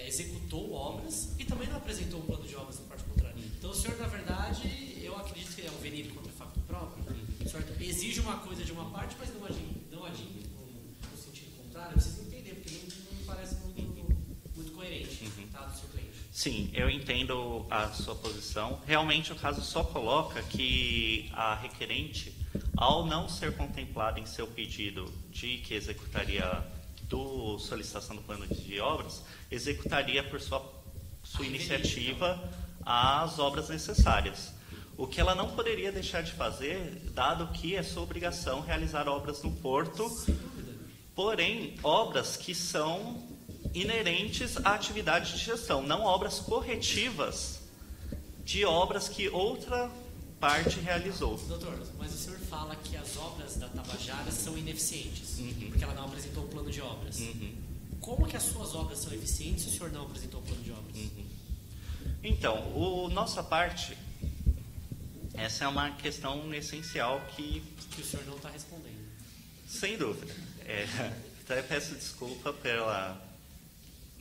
executou obras e também não apresentou um plano de obras na parte contrária. Então o senhor, na verdade, eu acredito que é um venire contra facto próprio. O senhor exige uma coisa de uma parte, mas não agir no sentido contrário. Eu preciso entender, porque não me parece muito coerente, tá, do seu cliente. Sim, eu entendo a sua posição. Realmente o caso só coloca que a requerente, ao não ser contemplada em seu pedido de que executaria solicitação do plano de obras, executaria por sua iniciativa as obras necessárias. O que ela não poderia deixar de fazer, dado que é sua obrigação realizar obras no porto, porém, obras que são inerentes à atividade de gestão, não obras corretivas de obras que outra parte realizou. Doutor, mas o senhor fala que as obras da Tabajara são ineficientes, porque ela não apresentou o plano de obras. Como que as suas obras são eficientes se o senhor não apresentou o plano de obras? Então, nossa parte, essa é uma questão essencial que o senhor não está respondendo. Sem dúvida. Então eu peço desculpa pela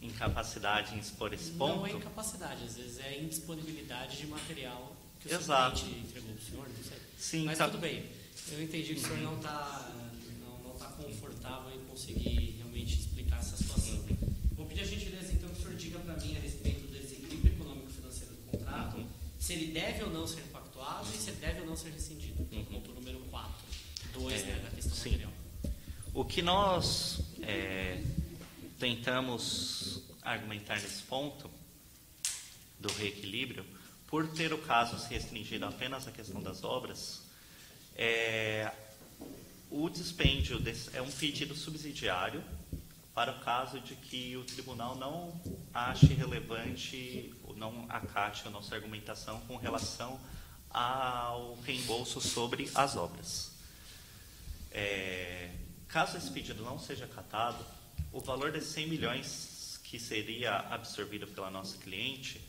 incapacidade em expor esse ponto. Não é incapacidade, às vezes é indisponibilidade de material que o Exato. senhor entregou para o senhor, não sei. Sim, mas tá. tudo bem. Eu entendi que o senhor não está confortável em conseguir realmente explicar essa situação. Vou pedir a gentileza, então, que o senhor diga para mim a respeito do desequilíbrio econômico-financeiro do contrato, se ele deve ou não ser impactuado e se ele deve ou não ser rescindido. Ponto número 4. 2, da questão material. O que nós tentamos argumentar nesse ponto do reequilíbrio, por ter o caso se restringido apenas à questão das obras, o dispêndio é um pedido subsidiário para o caso de que o tribunal não ache relevante ou não acate a nossa argumentação com relação ao reembolso sobre as obras. Caso esse pedido não seja acatado, o valor desses 100 milhões que seria absorvido pela nossa cliente,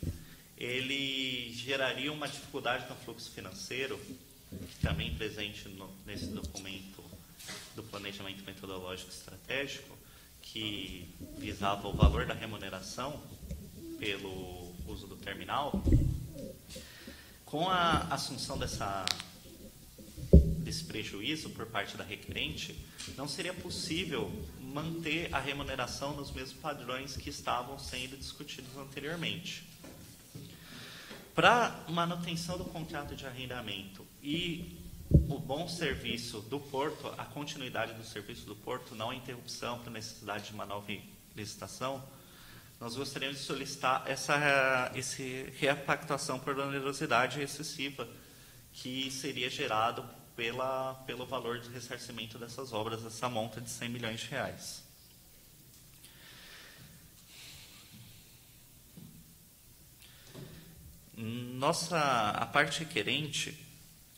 ele geraria uma dificuldade no fluxo financeiro, que também presente nesse documento do planejamento metodológico estratégico, que visava o valor da remuneração pelo uso do terminal. Com a assunção desse prejuízo por parte da requerente, não seria possível manter a remuneração nos mesmos padrões que estavam sendo discutidos anteriormente. Para manutenção do contrato de arrendamento e o bom serviço do porto, a continuidade do serviço do porto, não a interrupção para necessidade de uma nova licitação, nós gostaríamos de solicitar essa repactuação por onerosidade excessiva que seria gerado pelo valor de ressarcimento dessas obras, essa monta de 100 milhões de reais. A parte requerente,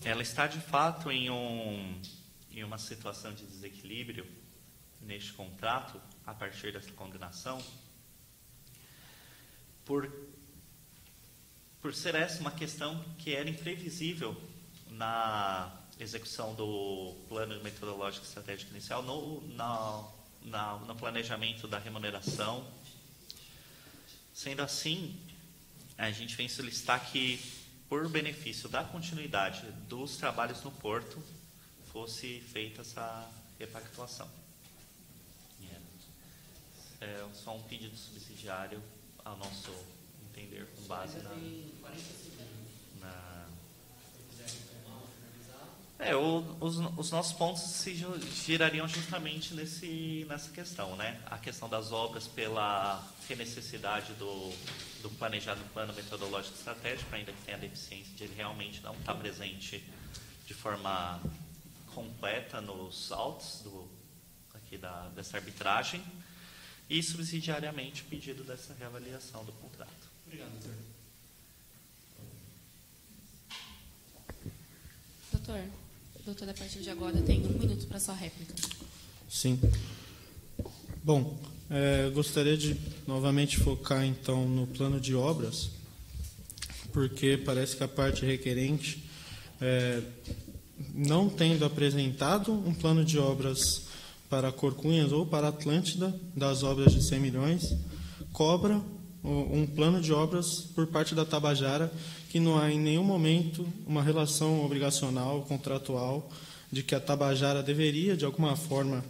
ela está de fato em uma situação de desequilíbrio neste contrato, a partir dessa condenação, por ser essa uma questão que era imprevisível na execução do plano metodológico estratégico inicial, no planejamento da remuneração. Sendo assim, a gente vem solicitar que, por benefício da continuidade dos trabalhos no porto, fosse feita essa repactuação. É só um pedido subsidiário, ao nosso entender, com base os nossos pontos se girariam justamente nessa questão, né? A questão das obras pela necessidade do planejado plano metodológico estratégico, ainda que tenha a deficiência de ele realmente não estar presente de forma completa nos autos dessa arbitragem, e subsidiariamente o pedido dessa reavaliação do contrato. Obrigado, doutor. Doutor, a partir de agora tem 1 minuto para sua réplica. Sim. Bom, gostaria de novamente focar então no plano de obras, porque parece que a parte requerente, não tendo apresentado um plano de obras para Corcunhas ou para Atlântida, das obras de 100 milhões, cobra um plano de obras por parte da Tabajara, que não há em nenhum momento uma relação obrigacional, contratual, de que a Tabajara deveria, de alguma forma,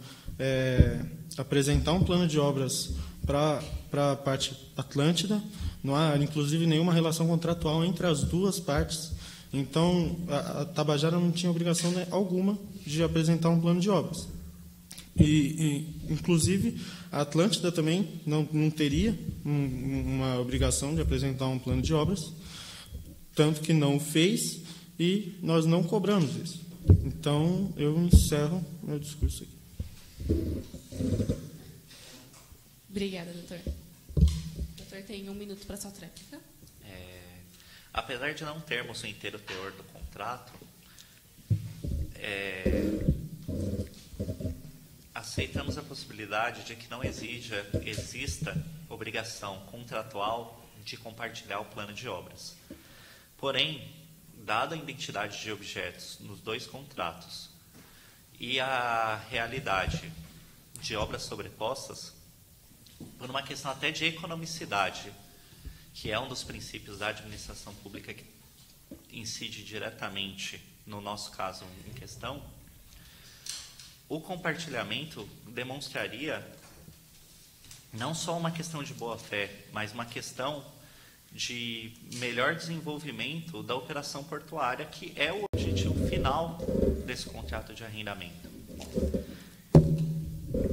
apresentar um plano de obras para a parte Atlântida. Não há, inclusive, nenhuma relação contratual entre as duas partes. Então, a Tabajara não tinha obrigação alguma de apresentar um plano de obras. Inclusive, a Atlântida também não teria uma obrigação de apresentar um plano de obras, tanto que não fez e nós não cobramos isso. Então, eu encerro meu discurso aqui. Obrigada, doutor. Doutor, tem 1 minuto para sua réplica. Apesar de não termos o inteiro teor do contrato, aceitamos a possibilidade de que não exista obrigação contratual de compartilhar o plano de obras. Porém, dada a identidade de objetos nos 2 contratos e a realidade de obras sobrepostas, por uma questão até de economicidade, que é um dos princípios da administração pública que incide diretamente, no nosso caso em questão, o compartilhamento demonstraria não só uma questão de boa-fé, mas uma questão de melhor desenvolvimento da operação portuária, que é o objetivo final desse contrato de arrendamento.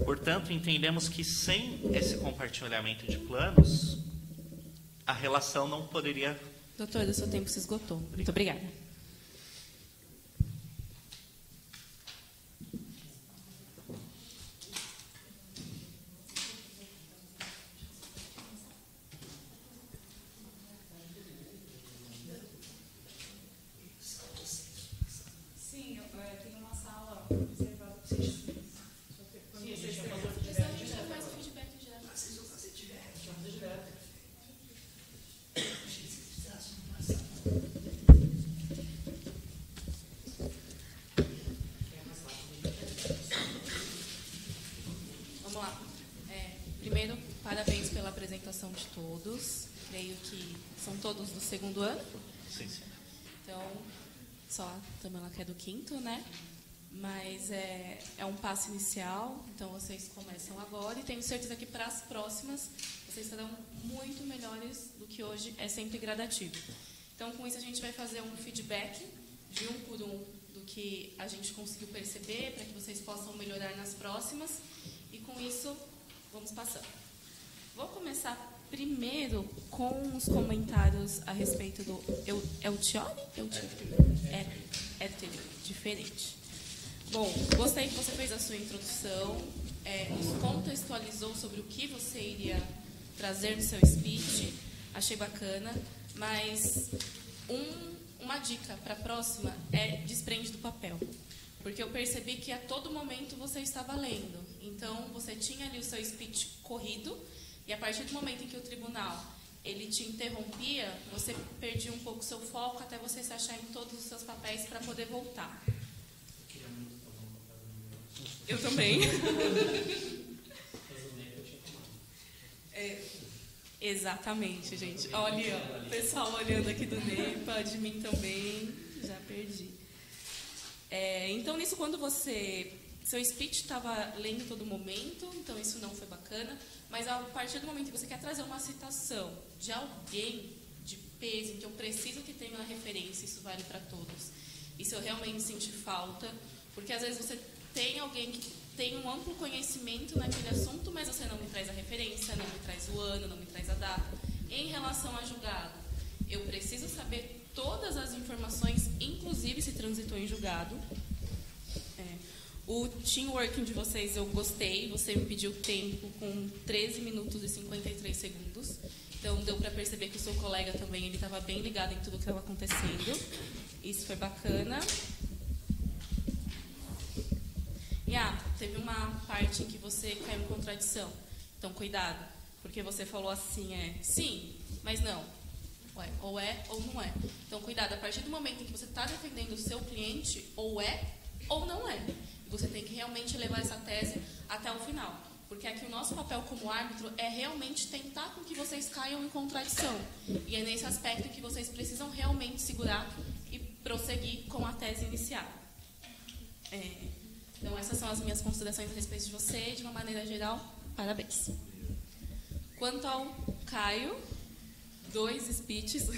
Portanto, entendemos que sem esse compartilhamento de planos, a relação não poderia... Doutor, o seu tempo se esgotou. Muito obrigada. Sim, tem uma sala reservada para vocês. Vamos lá. Primeiro, parabéns pela apresentação de todos. Creio que são todos do 2º ano. Sim, sim. Então, só a Tamela que é do 5º, né? Mas é um passo inicial, então vocês começam agora e tenho certeza que para as próximas vocês serão muito melhores do que hoje, é sempre gradativo. Então, com isso, a gente vai fazer um feedback de 1 por 1 do que a gente conseguiu perceber, para que vocês possam melhorar nas próximas. E com isso, vamos passando. Vou começar primeiro com os comentários a respeito do Eutione? Diferente. Bom, gostei que você fez a sua introdução, nos contextualizou sobre o que você iria trazer no seu speech, achei bacana, mas uma dica para a próxima desprende do papel, porque eu percebi que a todo momento você estava lendo, então você tinha ali o seu speech corrido, e a partir do momento em que o tribunal ele te interrompia, você perdia um pouco o seu foco até você se achar em todos os seus papéis para poder voltar. Eu também. Exatamente, gente. Olha, o pessoal olhando aqui do NEPA, de mim também, já perdi. Então, nisso, quando seu speech estava lendo todo momento, então isso não foi bacana, mas a partir do momento que você quer trazer uma citação de alguém de peso, em que eu preciso que tenha uma referência, isso vale para todos. Isso eu realmente senti falta, porque às vezes você tem alguém que tem um amplo conhecimento naquele assunto, mas você não me traz a referência, não me traz o ano, não me traz a data. Em relação a julgado, eu preciso saber todas as informações, inclusive se transitou em julgado. O team working de vocês eu gostei, você me pediu tempo com 13 minutos e 53 segundos. Então deu para perceber que o seu colega também ele estava bem ligado em tudo que estava acontecendo. Isso foi bacana. E teve uma parte em que você caiu em contradição. Então, cuidado, porque você falou assim, sim, mas não. Ou é ou não é. Então, cuidado, a partir do momento em que você está defendendo o seu cliente, ou é ou não é. Você tem que realmente levar essa tese até o final. Porque aqui o nosso papel como árbitro é realmente tentar com que vocês caiam em contradição. E é nesse aspecto que vocês precisam realmente segurar e prosseguir com a tese inicial. Então, essas são as minhas considerações a respeito de você. De uma maneira geral, parabéns. Quanto ao Caio, 2 speeches,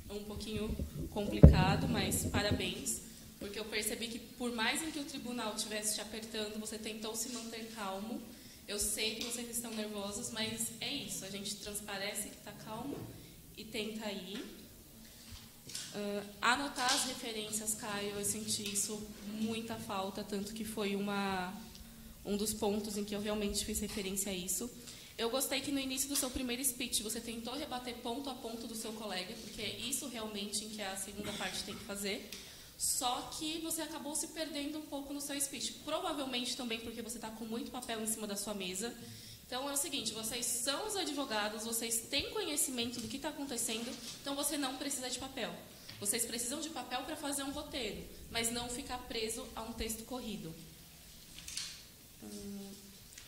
um pouquinho complicado, mas parabéns. Porque eu percebi que, por mais em que o tribunal estivesse te apertando, você tentou se manter calmo. Eu sei que vocês estão nervosos, mas é isso. A gente transparece que está calmo e tenta ir. Anotar as referências, Caio, eu senti isso muita falta, tanto que foi um dos pontos em que eu realmente fiz referência a isso. Eu gostei que no início do seu primeiro speech você tentou rebater ponto a ponto do seu colega, porque é isso realmente em que a segunda parte tem que fazer. Só que você acabou se perdendo um pouco no seu speech. Provavelmente também porque você está com muito papel em cima da sua mesa. Então é o seguinte, vocês são os advogados, vocês têm conhecimento do que está acontecendo, então você não precisa de papel. Vocês precisam de papel para fazer um roteiro, mas não ficar preso a um texto corrido.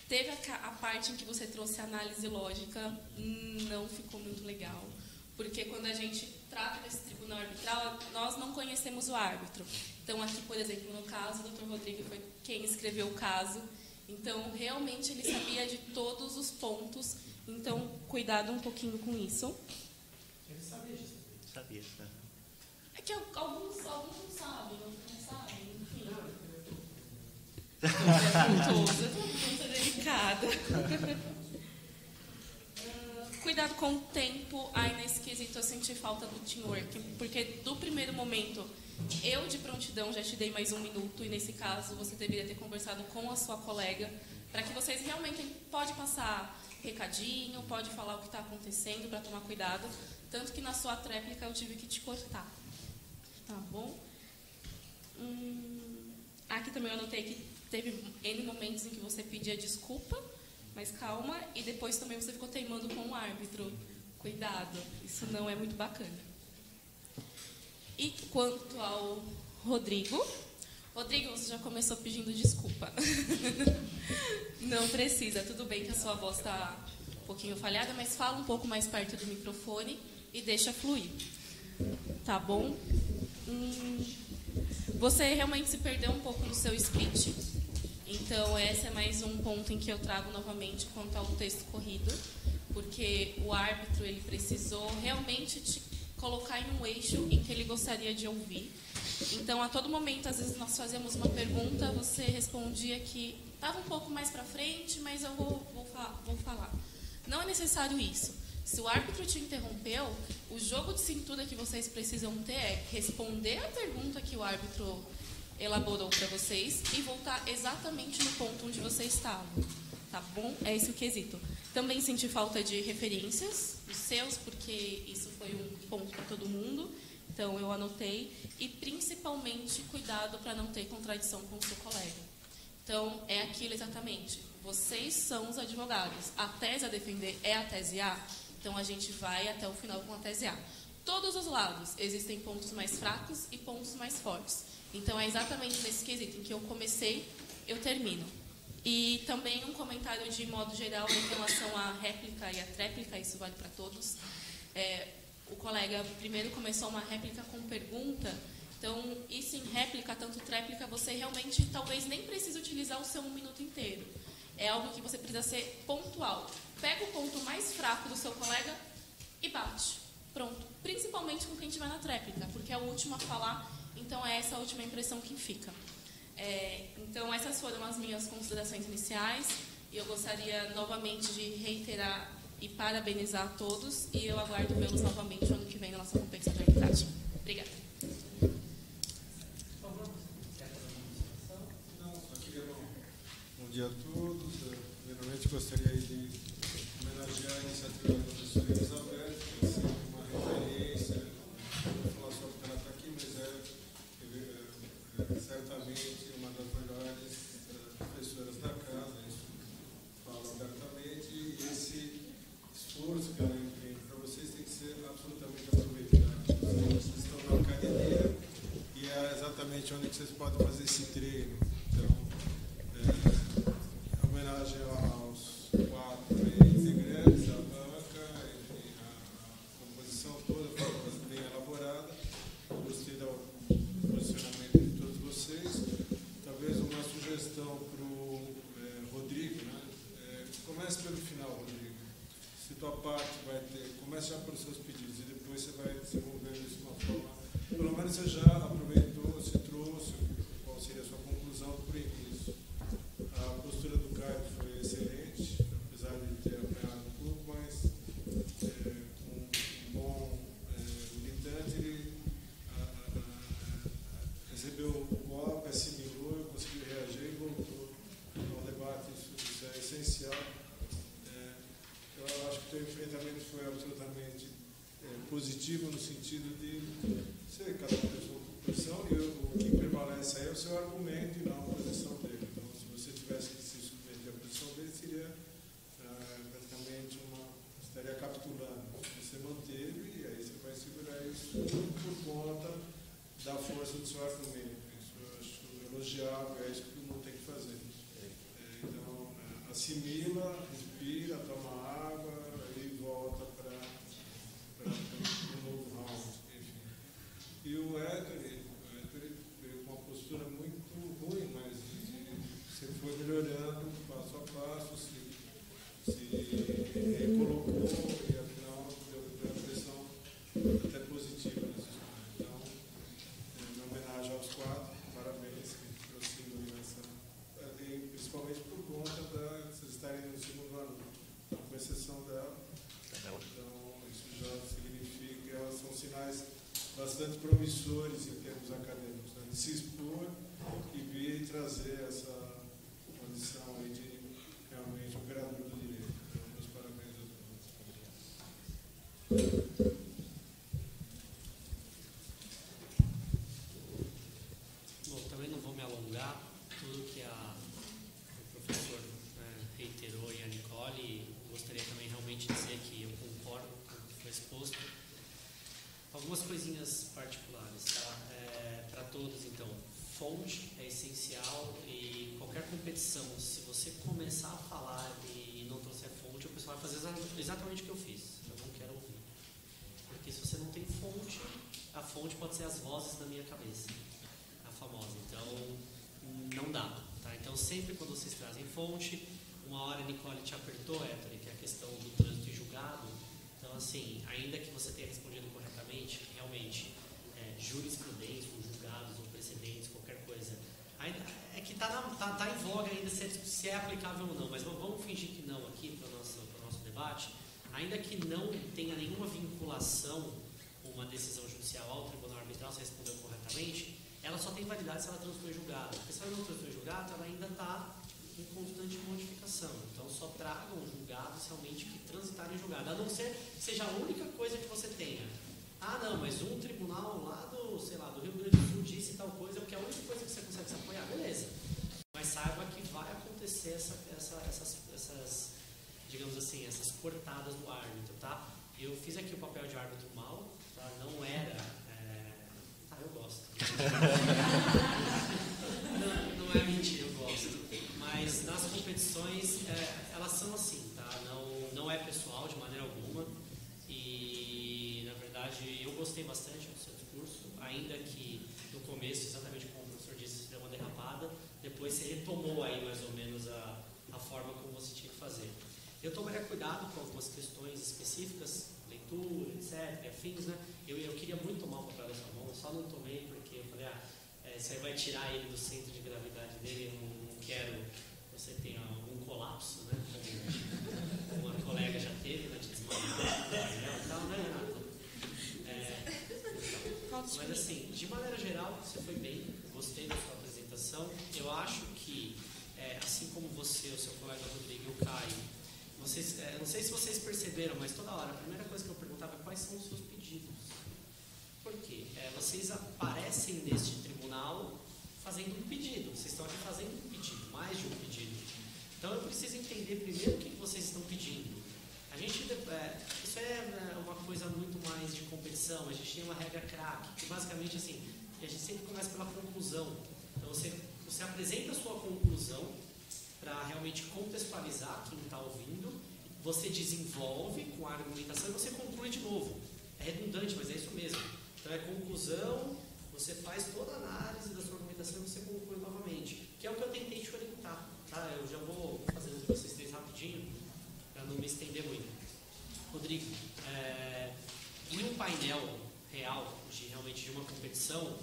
Teve a parte em que você trouxe análise lógica, não ficou muito legal. Porque quando a gente trata desse tribunal arbitral, nós não conhecemos o árbitro. Então, aqui, por exemplo, no caso, o Dr. Rodrigo foi quem escreveu o caso. Então, realmente, ele sabia de todos os pontos. Então, cuidado um pouquinho com isso. Ele sabia disso. Sabia. É que alguns não sabem, outros não sabem, enfim. É pergunta delicada. Cuidado com o tempo. Aí, nesse quesito, eu senti falta do teamwork. Porque, do primeiro momento, eu, de prontidão, já te dei mais 1 minuto. E, nesse caso, você deveria ter conversado com a sua colega para que vocês realmente pode passar recadinho, pode falar o que está acontecendo para tomar cuidado. Tanto que, na sua tréplica, eu tive que te cortar. Tá bom? Aqui também eu anotei que teve N momentos em que você pedia desculpa, mas calma, e depois também você ficou teimando com o árbitro. Cuidado, isso não é muito bacana. E quanto ao Rodrigo, você já começou pedindo desculpa. Não precisa, tudo bem que a sua voz está um pouquinho falhada, mas fala um pouco mais perto do microfone e deixa fluir. Tá bom? Você realmente se perdeu um pouco no seu speech. Então, esse é mais um ponto em que eu trago novamente quanto ao texto corrido, porque o árbitro ele precisou realmente te colocar em um eixo em que ele gostaria de ouvir. Então, a todo momento, às vezes, nós fazíamos uma pergunta, você respondia que estava um pouco mais para frente, mas eu vou falar. Não é necessário isso. Se o árbitro te interrompeu, o jogo de cintura que vocês precisam ter é responder a pergunta que o árbitro elaborou para vocês e voltar exatamente no ponto onde você estava. Tá bom? É esse o quesito. Também senti falta de referências, os seus, porque isso foi um ponto para todo mundo. Então, eu anotei. E, principalmente, cuidado para não ter contradição com o seu colega. Então, é aquilo exatamente. Vocês são os advogados. A tese a defender é a tese A. Então, a gente vai até o final com a tese A. Todos os lados. Existem pontos mais fracos e pontos mais fortes. Então, é exatamente nesse quesito em que eu comecei, eu termino. E também um comentário de modo geral em relação à réplica e à tréplica, isso vale para todos. O colega primeiro começou uma réplica com pergunta. Então, isso em réplica, tanto tréplica, você realmente talvez nem precise utilizar o seu 1 minuto inteiro. É algo que você precisa ser pontual. Pega o ponto mais fraco do seu colega e bate. Pronto. Principalmente com quem estiver na tréplica, porque é o último a falar, então é essa a última impressão que fica. Então, essas foram as minhas considerações iniciais. E eu gostaria novamente de reiterar e parabenizar a todos. E eu aguardo vê-los novamente no ano que vem na nossa competição de arbitragem. Obrigada. Bom dia a todos. Primeiramente, gostaria de homenagear a iniciativa da professora Elizabeth, que é sempre uma referência. Não vou falar só porque ela está aqui, mas é certamente uma das melhores professoras da casa, isso falo abertamente, e esse esforço que ela empreende para vocês tem que ser absolutamente aproveitado. Vocês estão na academia e é exatamente onde vocês podem fazer esse treino. Então, homenagem aos 4 integrantes, a banca, a composição toda foi bem elaborada. Gostei do posicionamento de todos vocês. Talvez uma sugestão para o Rodrigo, né? Comece pelo final, Rodrigo. Se tua parte vai ter, comece já pelos seus pedidos e depois você vai desenvolvendo isso de uma forma. Pelo menos você já aproveitou, você trouxe qual seria a sua conclusão por início. A postura do Caio foi excelente, apesar de ter apanhado um pouco, mas com um bom militante, ele recebeu o golpe, assimilou, conseguiu reagir e voltou ao debate. Isso é essencial. positivo no sentido de ser cada um tem sua posição e o que prevalece aí é o seu argumento e não a posição dele. Então, se você tivesse que se submeter à posição dele, seria praticamente estaria capitulando. Você manteve e aí você vai segurar isso por conta da força do seu argumento. Isso eu acho elogiável, é isso que todo mundo tem que fazer. Então, assimila, respira, toma água e volta para um novo round. Enfim. E o Héctor veio com uma postura muito ruim, mas você foi melhorando passo a passo, se recolocou e afinal deu uma impressão até positiva nessa história. Então, em homenagem aos 4, parabéns que prossigam nessa. Principalmente por conta de vocês estarem no segundo ano, com exceção dela. Então, isso já significa que elas são sinais bastante promissores em termos acadêmicos, né? De se expor e vir e trazer essa condição aí de realmente operador do direito. Então, meus parabéns a todos. Bom, também não vou me alongar. Tudo que o professor reiterou e a Nicole, gostaria também realmente de dizer que eu concordo com o que foi exposto. Algumas coisinhas particulares, tá? Para todos, então, fonte é essencial e qualquer competição, se você começar a falar e não trouxer fonte, o pessoal vai fazer exatamente o que eu fiz. Eu não quero ouvir. Porque se você não tem fonte, a fonte pode ser as vozes da minha cabeça, a famosa. Então, não dá, tá? Então, sempre quando vocês trazem fonte, uma hora a Nicole te apertou, Héctor, que é a questão do trânsito em julgado. Então, assim, ainda que você tenha respondido corretamente, realmente, jurisprudência, ou julgados, ou precedentes, qualquer coisa, ainda, é que tá em voga ainda se é aplicável ou não, mas vamos fingir que não aqui para o nosso debate. Ainda que não tenha nenhuma vinculação com uma decisão judicial ao tribunal arbitral, se respondeu corretamente, ela só tem validade se ela transitou em julgado. Porque se ela não transitou em julgado, ela ainda está em constante modificação. Então, só tragam julgados realmente que transitarem em julgado. A não ser que seja a única coisa que você tenha. Ah, não, mas um tribunal lá do Rio Grande do Sul disse tal coisa, porque é a única coisa que você consegue se apoiar. Beleza. Mas saiba que vai acontecer essas, digamos assim, essas cortadas do árbitro, tá? Eu fiz aqui o papel de árbitro mal, tá? Não era... eu gosto. não é mentira, eu gosto. Mas nas competições, elas são assim, tá? Não é pessoal de maneira alguma. E, na verdade, eu gostei bastante do seu discurso, ainda que no começo, exatamente como o professor disse, você deu uma derrapada, depois você retomou aí mais ou menos a forma como você tinha que fazer. Eu tomaria cuidado com algumas questões específicas, leitura, etc., afins, né? Eu queria muito tomar o papel da sua mão, eu só não tomei porque eu falei, isso aí vai tirar ele do centro de gravidade dele, eu não quero que você tenha algum colapso, né? Como uma colega já teve, né? De desmaiar, e tal, né, Renato? Mas assim, de maneira geral, você foi bem, gostei da sua apresentação. Eu acho que, assim como você, o seu colega Rodrigo e o Caio, vocês, não sei se vocês perceberam, mas toda hora, a primeira coisa que eu perguntava é quais são os seus pedidos. Por quê? Vocês aparecem neste tribunal fazendo um pedido. Vocês estão aqui fazendo um pedido, mais de um pedido. Então eu preciso entender primeiro o que vocês estão pedindo. Isso é uma coisa muito mais de competição. A gente tem uma regra crack, que basicamente assim, a gente sempre começa pela conclusão. Então você apresenta a sua conclusão para realmente contextualizar quem está ouvindo, você desenvolve com a argumentação e você conclui de novo. É redundante, mas é isso mesmo. Então é conclusão, você faz toda a análise da sua argumentação e você conclui novamente, que é o que eu tentei te orientar. Tá? Eu já vou fazendo de vocês três rapidinho, para não me estender muito. Rodrigo, em um painel real, realmente de uma competição,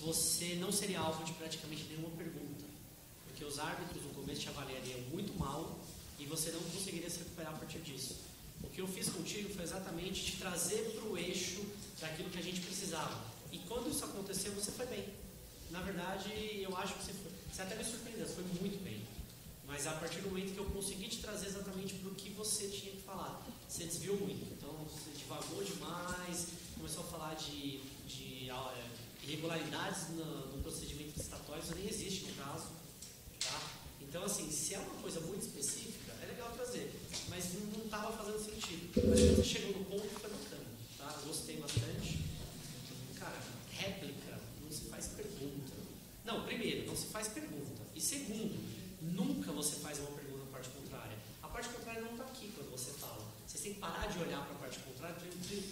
você não seria alvo de praticamente nenhuma pergunta, porque os árbitros no começo te avaliariam muito mal e você não conseguiria se recuperar a partir disso. O que eu fiz contigo foi exatamente te trazer para o eixo daquilo que a gente precisava. E quando isso aconteceu, você foi bem. Na verdade, eu acho que você até me surpreendeu, você foi muito bem. Mas a partir do momento que eu consegui te trazer exatamente para o que você tinha que falar, você desviou muito. Então, você divagou demais, começou a falar de irregularidades no procedimento licitatório, isso nem existe no caso. Tá? Então, assim, se é uma coisa muito específica, é legal trazer, mas não estava fazendo sentido. Mas quando você chegou no ponto, foi bacana. Tá? Gostei bastante. Cara, réplica não se faz pergunta. Não, primeiro, não se faz pergunta. E segundo, nunca você faz uma pergunta na parte contrária. A parte contrária não está aqui quando você fala. Vocês têm que parar de olhar para a parte contrária.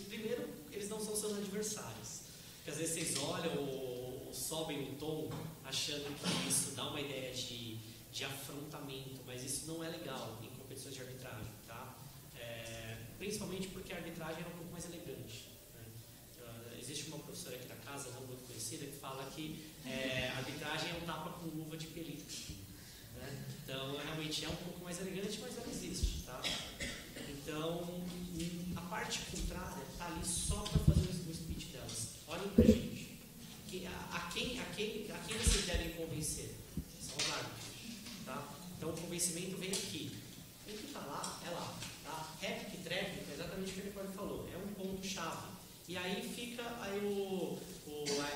Primeiro, eles não são seus adversários. Porque às vezes vocês olham ou sobem o tom achando que isso dá uma ideia de afrontamento, mas isso não é legal em competições de arbitragem, tá? Principalmente porque a arbitragem é um pouco mais elegante. Né? Existe uma professora aqui da casa, não muito conhecida, que fala que a arbitragem é um tapa com luva de película. Né? Então, realmente é um pouco mais elegante, mas ela existe, tá? Então, a parte contrária está ali só para fazer o speech delas. Olhem para a gente. A quem vocês devem convencer? São os árbitros. Tá? Então, o convencimento vem aqui. O que está lá, é lá. Tá? Réplica e tréplica é exatamente o que o Nicole falou. É um ponto-chave. E aí fica aí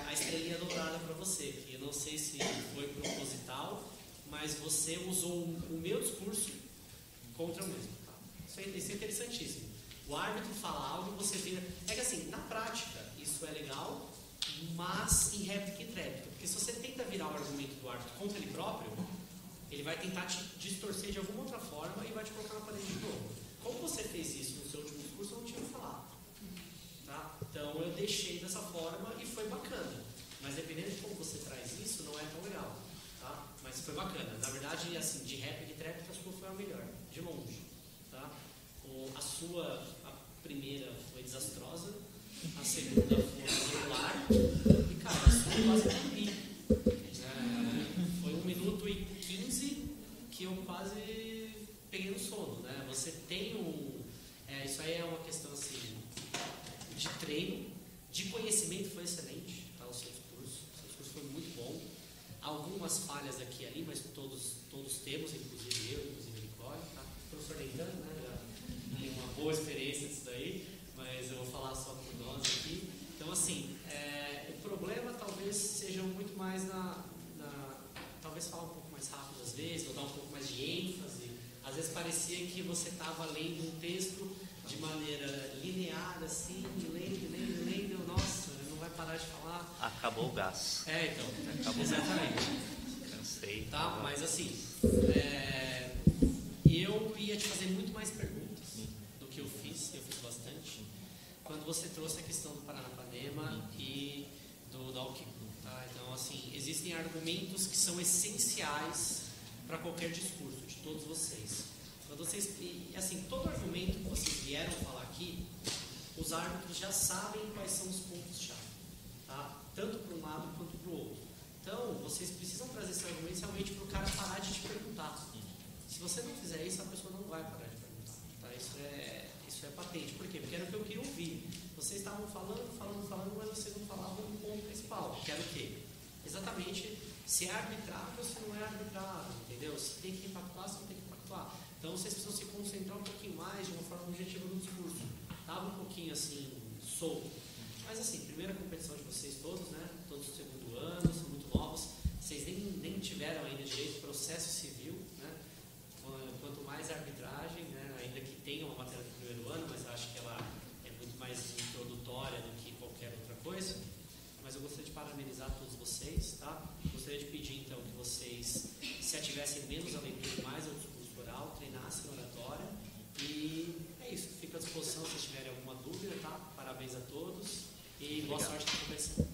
a estrelinha dourada para você, que eu não sei se foi proposital, mas você usou o meu discurso contra o mesmo. Tá? Isso é interessantíssimo. O árbitro fala algo e você vira... É que assim, na prática, isso é legal, mas em réplica e tréplica. Porque se você tenta virar o argumento do árbitro contra ele próprio, ele vai tentar te distorcer de alguma outra forma e vai te colocar na parede de novo. Como você fez isso no seu último discurso, eu não tinha que falar. Tá? Então eu deixei dessa forma e foi bacana. Mas dependendo de como você traz isso, não é tão legal. Tá? Mas foi bacana. Na verdade, assim, de réplica e tréplica, a sua foi a melhor, de longe. Tá? A primeira foi desastrosa, a segunda foi regular, e cara, a sua eu quase dormi. Foi 1 minuto e 15 que eu quase peguei no sono. Né? Você tem isso aí é uma questão assim, de treino, de conhecimento foi excelente, tá? O seu discurso foi muito bom. Algumas falhas aqui e ali, mas todos temos, inclusive eu, inclusive a Nicole, tá? O professor Leitano, né? Já tem uma boa experiência disso daí, mas eu vou falar só por nós aqui. Então, assim, o problema talvez seja muito mais talvez falar um pouco mais rápido às vezes, ou dar um pouco mais de ênfase. Às vezes parecia que você estava lendo um texto de maneira linear, assim, lendo, nossa, não vai parar de falar. Acabou o gás. Então, Acabou exatamente. Cansei. Tá, mas assim, eu ia te fazer muito mais perguntas do que eu fiz bastante, quando você trouxe a questão do Paranapanema e do Alckmin. Tá? Então, assim, existem argumentos que são essenciais para qualquer discurso de todos vocês. Quando assim, todo argumento que vocês vieram falar aqui, os árbitros já sabem quais são os pontos-chave, tá? Tanto para um lado quanto para o outro. Então, vocês precisam trazer esses argumentos realmente para o cara parar de te perguntar. Se você não fizer isso, a pessoa não vai parar de perguntar. Tá? Isso é patente. Por quê? Porque era o que eu queria ouvir. Vocês estavam falando, mas vocês não falavam do ponto principal, que era o quê? Exatamente se é arbitrável ou se não é arbitrável, entendeu? Se tem que impactuar, se não tem que impactuar. Então vocês precisam se concentrar um pouquinho mais de uma forma objetiva no discurso. Estava um pouquinho assim, solto. Mas assim, primeira competição de vocês todos, né? Todos do segundo ano, são muito novos. Vocês nem tiveram ainda direito de processo civil, né? Quanto mais arbitragem, né? Ainda que tenha uma matéria do primeiro ano, mas acho que ela é muito mais introdutória do que qualquer outra coisa. Mas eu gostaria de parabenizar todos vocês, tá? Gostaria de pedir, então, que vocês se ativessem menos a leitura e mais ao discurso oral, treinassem a oratória. E é isso. Fico à disposição se vocês tiverem alguma dúvida, tá? Parabéns a todos e boa sorte na competição.